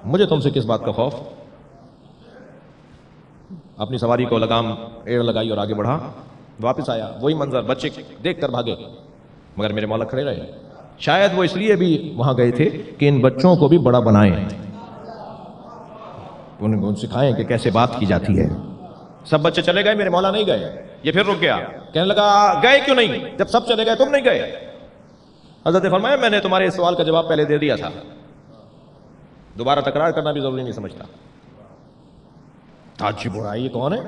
مجھے تم سے کس بات کا خوف. اپنی سواری کو لگام ایڑ لگائی اور آگے بڑھا. واپس آیا، وہی منظر، بچے دیکھ کر بھاگے مگر میرے مولا کھڑے رہے. شاید وہ اس لیے بھی وہاں گئے تھے کہ ان بچوں کو بھی بڑا بنائیں، ان سکھائیں کہ کیسے بات کی جاتی ہے. سب بچے چلے گئے، میرے مولا نہیں گئے. یہ پھر رک گیا، کہنے لگا گئے کیوں نہیں؟ جب سب چلے گئے تم نہیں گئے. حضرت نے فرمایا میں نے تمہارے اس سوال کا جواب پہلے دے دیا تھا، دوبارہ تکرار کرنا بھی ضروری نہیں سمجھتا. تعجب ہو رہا ہے یہ کون ہے؟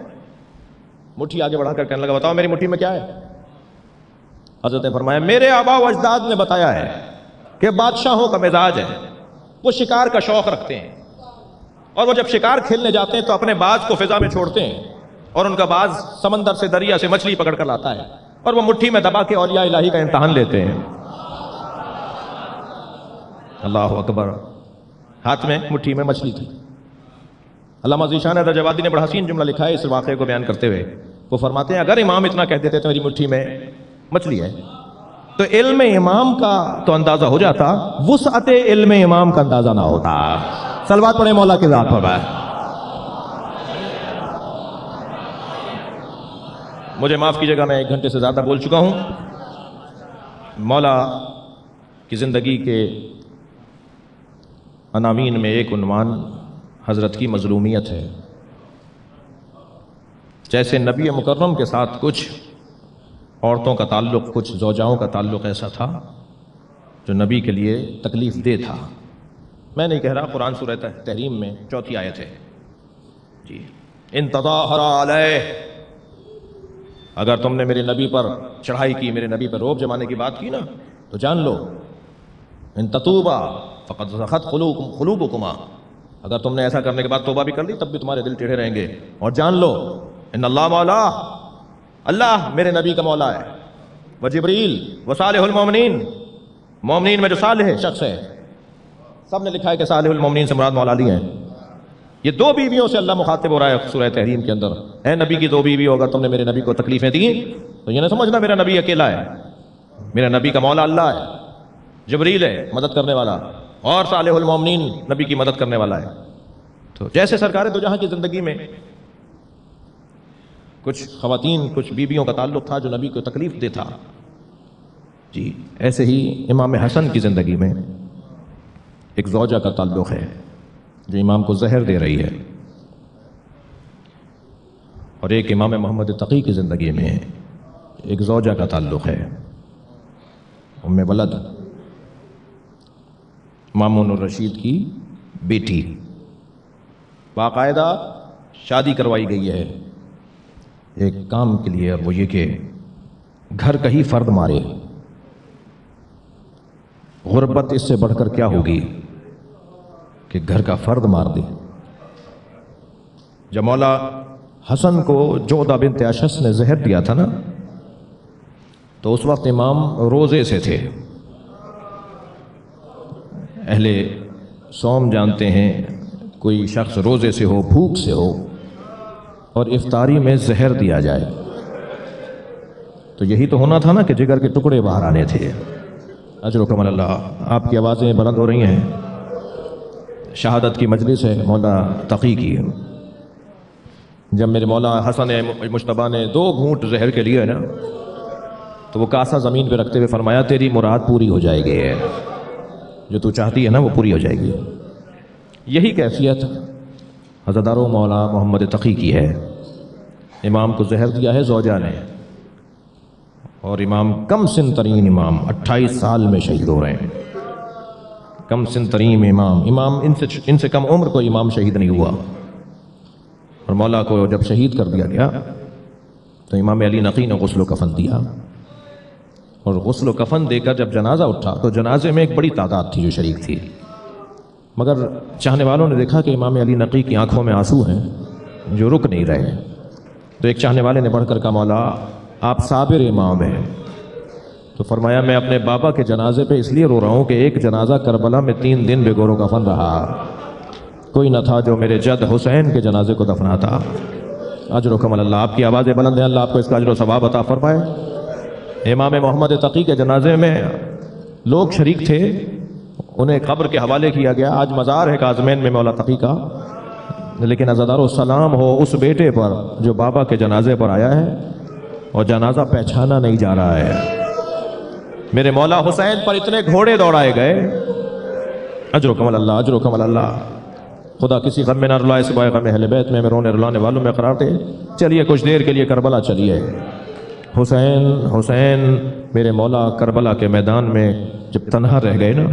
مٹھی آگے بڑھا کر کہنے لگا بتاؤ میری مٹھی میں کیا ہے؟ حضرت نے فرمایا میرے آبا و اجداد نے بتایا ہے کہ بادشاہوں کا مزاج ہے، وہ شکار کا شوق رکھتے ہیں، اور وہ جب شکار کھیلنے جاتے ہیں تو اپنے باز کو فضا میں چھوڑتے ہیں اور ان کا باز سمندر سے دریا سے مچھلی پکڑ کر لاتا ہے اور وہ مٹھی میں دبا کے اولیاء الہی کا امتحان لیتے ہیں. اللہ اکبر. ہاتھ میں مٹھی میں مچھلی تھی. علامہ ذیشان حیدر جوادی نے بڑا حسین جملہ لکھا ہے اس واقعے کو بیان کرتے ہوئے. وہ فرماتے ہیں اگر امام اتنا کہہ دیتے تو میری مٹھی میں مچھلی ہے تو علم امام کا تو اندازہ ہو جاتا, وسعت علم امام کا اندازہ نہ ہوتا. صلوات پڑھیں مولا کی ذات پر. مجھے معاف کیجیے گا, میں 1 گھنٹے سے زیادہ بول چکا ہوں. مولا کی زندگی کے عناوین میں ایک عنوان حضرت کی مظلومیت ہے. جیسے نبی مکرم کے ساتھ کچھ عورتوں کا تعلق, کچھ زوجاؤں کا تعلق ایسا تھا جو نبی کے لیے تکلیف دہ تھا. میں نہیں کہہ رہا, قرآن سورہ تحریم میں 4 آیت ہے جی. ان تظاہر علیہ, اگر تم نے میرے نبی پر چڑھائی کی, میرے نبی پر روب جمانے کی بات کی نا, تو جان لو ان تتوبا فقد سخت قلوبکما, اگر تم نے ایسا کرنے کے بعد توبہ بھی کر لی تب بھی تمہارے دل ٹیڑھے رہیں گے. اور جان لو ان اللہ مولا, اللہ میرے نبی کا مولا ہے, وجبریل وصالح المومنین, مومنین میں جو صالح شخص ہے, سب نے لکھا ہے کہ صالح المومنین سے مراد مولا علی ہیں. یہ 2 بیویوں سے اللہ مخاطب ہو رہا ہے سورہ تحریم کے اندر. اے نبی کی 2 بیوی, اگر تم نے میرے نبی کو تکلیفیں دی تو یہ نہ سمجھنا میرا نبی اکیلا ہے. میرا نبی کا مولا اللہ ہے, جبریل ہے مدد کرنے والا, اور صالح المومنین نبی کی مدد کرنے والا ہے. تو جیسے سرکار دو جہاں کی زندگی میں کچھ خواتین, کچھ بیویوں کا تعلق تھا جو نبی کو تکلیف دے تھا جی, ایسے ہی امام حسن کی زندگی میں ایک زوجہ کا تعلق ہے جو امام کو زہر دے رہی ہے. اور ایک امام محمد تقی کی زندگی میں ایک زوجہ کا تعلق ہے, ام ولد, مامون الرشید کی بیٹی. باقاعدہ شادی کروائی گئی ہے ایک کام کے لیے, اور وہ یہ کہ گھر کا ہی فرد مارے. غربت اس سے بڑھ کر کیا ہوگی کہ گھر کا فرد مار دے. جب مولا حسن کو جودہ بنت اشس نے زہر دیا تھا نا, تو اس وقت امام روزے سے تھے. اہل صوم جانتے ہیں, کوئی شخص روزے سے ہو, بھوک سے ہو, اور افطاری میں زہر دیا جائے تو یہی تو ہونا تھا نا کہ جگر کے ٹکڑے باہر آنے تھے. اجرکم اللہ. آپ کی آوازیں بلند ہو رہی ہیں. شہادت کی مجلس ہے مولا تقی کی. جب میرے مولا حسن مجتبیٰ نے 2 گھونٹ زہر کے لیے نا, تو وہ کاسہ زمین پہ رکھتے ہوئے فرمایا تیری مراد پوری ہو جائے گی, جو تو چاہتی ہے نا وہ پوری ہو جائے گی. یہی کیفیت حضرت مولا محمد تقی کی ہے. امام کو زہر دیا ہے زوجہ نے, اور امام کم سن ترین امام 28 سال میں شہید ہو رہے ہیں. کم سن ترین امام ان سے کم عمر کو امام شہید نہیں ہوا. اور مولا کو جب شہید کر دیا گیا تو امام علی نقی نے غسل و کفن دیا, اور غسل و کفن دے کر جب جنازہ اٹھا تو جنازے میں ایک بڑی تعداد تھی جو شریک تھی, مگر چاہنے والوں نے دیکھا کہ امام علی نقی کی آنکھوں میں آنسو ہیں جو رک نہیں رہے. تو ایک چاہنے والے نے بڑھ کر کہا مولا آپ صابر امام ہیں. تو فرمایا میں اپنے بابا کے جنازے پہ اس لیے رو رہا ہوں کہ ایک جنازہ کربلا میں 3 دن بے گور و کفن رہا, کوئی نہ تھا جو میرے جد حسین کے جنازے کو دفناتا. اجرکم اللہ. آپ کی آوازیں بلند ہیں, اللہ آپ کو اس کا اجر و ثواب عطا فرمائے. امام محمد تقی کے جنازے میں لوگ شریک تھے, انہیں قبر کے حوالے کیا گیا. آج مزار ہے کاظمین میں مولا تقی کا, لیکن عزادار السلام ہو اس بیٹے پر جو بابا کے جنازے پر آیا ہے اور جنازہ پہچانا نہیں جا رہا ہے. میرے مولا حسین پر اتنے گھوڑے دوڑائے گئے. اجرکم اللہ, اجرکم اللہ. خدا کسی غم میں نہ رلائے سوائے غم اہل بیت میں رونے رلانے والوں میں قرار دے. چلیے کچھ دیر کے لیے کربلا چلیے. حسین حسین میرے مولا کربلا کے میدان میں جب تنہا رہ گئے نا,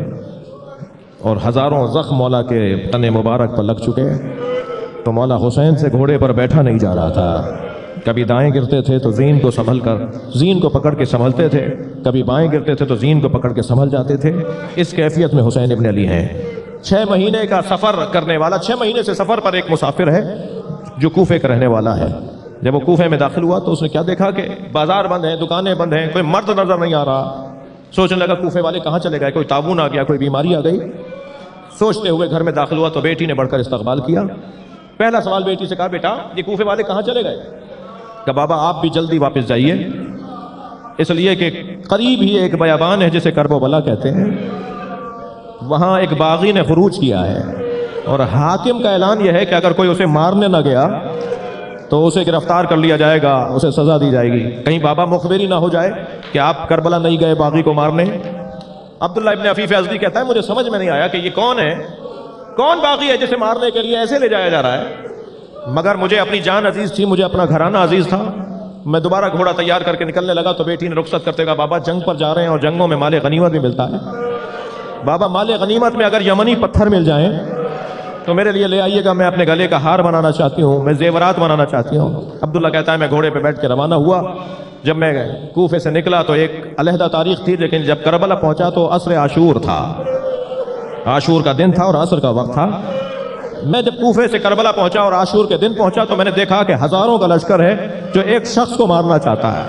اور ہزاروں زخم مولا کے تن مبارک پر لگ چکے, تو مولا حسین سے گھوڑے پر بیٹھا نہیں جا رہا تھا. کبھی دائیں گرتے تھے تو زین کو سنبھل کر زین کو پکڑ کے سنبھلتے تھے, کبھی بائیں گرتے تھے تو زین کو پکڑ کے سنبھل جاتے تھے. اس کیفیت میں حسین ابن علی ہیں. 6 مہینے کا سفر کرنے والا, 6 مہینے سے سفر پر ایک مسافر ہے جو کوفے کا رہنے والا ہے. جب وہ کوفے میں داخل ہوا تو اس نے کیا دیکھا کہ بازار بند ہیں، دکانیں بند ہیں، کوئی مرد نظر نہیں آ رہا۔ سوچنے لگا کوفے والے کہاں چلے گئے، کوئی طاعون آ گیا، کوئی بیماری آ گئی۔ سوچتے ہوئے گھر میں داخل ہوا تو بیٹی نے بڑھ کر استقبال کیا۔ پہلا سوال بیٹی سے کہا، بیٹا یہ کوفے والے کہاں چلے گئے؟ کہ بابا آپ بھی جلدی واپس جائیے، اس لیے کہ قریب ہی ایک بیابان ہے جسے کرب و بلا کہتے ہیں، وہاں ایک باغی نے خروج کیا ہے، اور حاکم کا اعلان یہ ہے کہ اگر کوئی اسے مارنے نہ گیا تو اسے گرفتار کر لیا جائے گا، اسے سزا دی جائے گی۔ کہیں بابا مخبری نہ ہو جائے کہ آپ کربلا نہیں گئے باغی کو مارنے۔ عبداللہ ابن عفیف ازدی کہتا ہے مجھے سمجھ میں نہیں آیا کہ یہ کون ہے، کون باغی ہے جسے مارنے کے لیے ایسے لے جایا جا رہا ہے، مگر مجھے اپنی جان عزیز تھی، مجھے اپنا گھرانہ عزیز تھا۔ میں دوبارہ گھوڑا تیار کر کے نکلنے لگا تو بیٹی نے رخصت کرتے کہا، بابا جنگ پر جا رہے ہیں اور جنگوں میں مال غنیمت بھی ملتا ہے، بابا مال غنیمت میں اگر یمنی پتھر مل جائیں تو میرے لیے لے آئیے گا، میں اپنے گلے کا ہار بنانا چاہتی ہوں، میں زیورات بنانا چاہتی ہوں۔ عبداللہ کہتا ہے میں گھوڑے پہ بیٹھ کے روانہ ہوا۔ جب میں کوفے سے نکلا تو ایک علیحدہ تاریخ تھی، لیکن جب کربلا پہنچا تو عصر عاشور تھا، عاشور کا دن تھا اور عصر کا وقت تھا۔ میں جب کوفے سے کربلا پہنچا اور عاشور کے دن پہنچا تو میں نے دیکھا کہ ہزاروں کا لشکر ہے جو ایک شخص کو مارنا چاہتا ہے،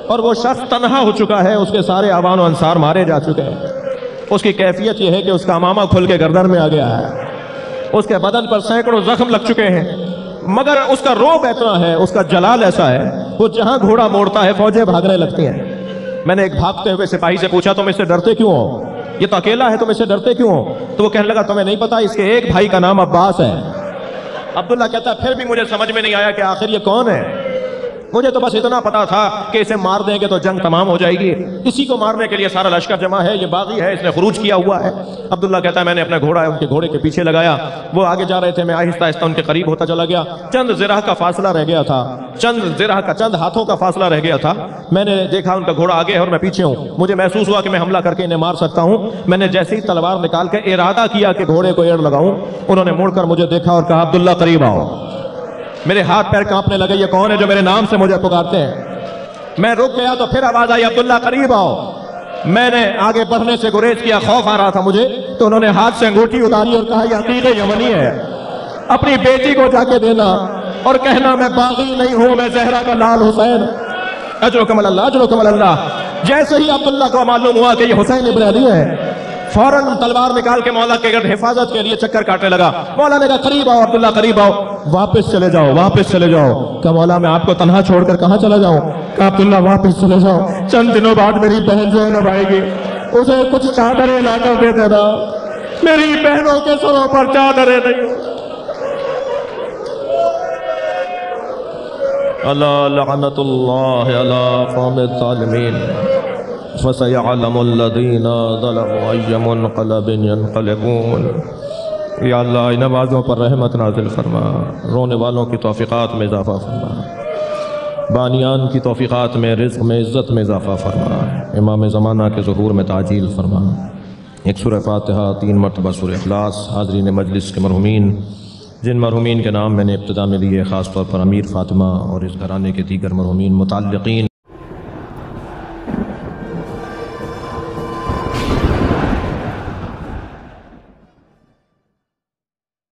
اور وہ شخص تنہا ہو چکا ہے، اس کے سارے آوان و انصار مارے جا چکے ہیں۔ اس کی کیفیت یہ ہے کہ اس کا امامہ کھل کے گردن میں آ گیا ہے، اس کے بدن پر سینکڑوں زخم لگ چکے ہیں، مگر اس کا روب اتنا ہے، اس کا جلال ایسا ہے، وہ جہاں گھوڑا موڑتا ہے فوجیں بھاگنے لگتی ہیں۔ میں نے ایک بھاگتے ہوئے سپاہی سے پوچھا تم اس سے ڈرتے کیوں ہو، یہ تو اکیلا ہے، تم اس سے ڈرتے کیوں ہو؟ تو وہ کہنے لگا تمہیں نہیں پتا اس کے ایک بھائی کا نام عباس ہے۔ عبداللہ کہتا ہے پھر بھی مجھے سمجھ میں نہیں آیا کہ آخر یہ کون ہے، مجھے تو بس اتنا پتا تھا کہ اسے مار دیں گے تو جنگ تمام ہو جائے گی، اسی کو مارنے کے لیے سارا لشکر جمع ہے، یہ باغی ہے، اس نے خروج کیا ہوا ہے۔ عبداللہ کہتا ہے میں نے اپنا گھوڑا ان کے گھوڑے کے پیچھے لگایا، وہ آگے جا رہے تھے، میں آہستہ آہستہ ان کے قریب ہوتا چلا گیا، چند ذراع کا فاصلہ رہ گیا تھا، چند ہاتھوں کا فاصلہ رہ گیا تھا۔ میں نے دیکھا ان کا گھوڑا آگے ہے اور میں پیچھے ہوں، مجھے محسوس ہوا کہ میں حملہ کر کے انہیں مار سکتا ہوں۔ میں نے جیسے ہی تلوار نکال کے ارادہ کیا کہ گھوڑے کو ایڑ لگاؤں، انہوں نے مڑ کر مجھے دیکھا اور کہا عبداللہ قریب آؤ۔ میرے ہاتھ پیر کانپنے لگے، یہ کون ہے جو میرے نام سے مجھے پکارتے ہیں؟ میں رک گیا تو پھر آواز آئی عبداللہ قریب آؤ۔ میں نے آگے بڑھنے سے گریز کیا، خوف آ رہا تھا مجھے، تو انہوں نے ہاتھ سے انگوٹھی اتاری اور کہا یہ عقیق یمنی ہے، اپنی بیٹی کو جا کے دینا اور کہنا میں باغی نہیں ہوں، میں زہرا کا لال حسین، اجرکم اللہ اجرکم اللہ۔ جیسے ہی عبداللہ کو معلوم ہوا کہ یہ حسین ابن علی ہے، فوراً تلوار نکال کے مولا کے گرد حفاظت کے لیے چکر کاٹنے لگا۔ مولا نے کہا قریب آؤ عبداللہ قریب آؤ، واپس چلے جاؤ واپس چلے جاؤ۔ کہ مولا میں آپ کو تنہا چھوڑ کر کہاں چلا جاؤں؟ کہ عبداللہ واپس چلے جاؤ، چند دنوں بعد میری بہن زینب آئے گی، اسے کچھ چادریں لا کر دے دینا، میری بہنوں کے سروں پر چادریں نہیں۔ اللہ لعنت اللہ علی قوم الظالمین، فَسَيَعْلَمُ الَّذِينَ ظَلَمُوا أَيَّ مُنْقَلَبٍ يَنْقَلِبُونَ۔ یا اللہ ان نوازوں پر رحمت نازل فرما، رونے والوں کی توفیقات میں اضافہ فرما، بانیان کی توفیقات میں، رزق میں، عزت میں اضافہ فرما، امام زمانہ کے ظہور میں تعجیل فرما۔ ایک سورہ فاتحہ، 3 مرتبہ سورہ اخلاص۔ حاضرین مجلس کے مرحومین، جن مرحومین کے نام میں نے ابتدا میں لیے، خاص طور پر امیر فاطمہ اور اس گھرانے کے دیگر مرحومین متعلقین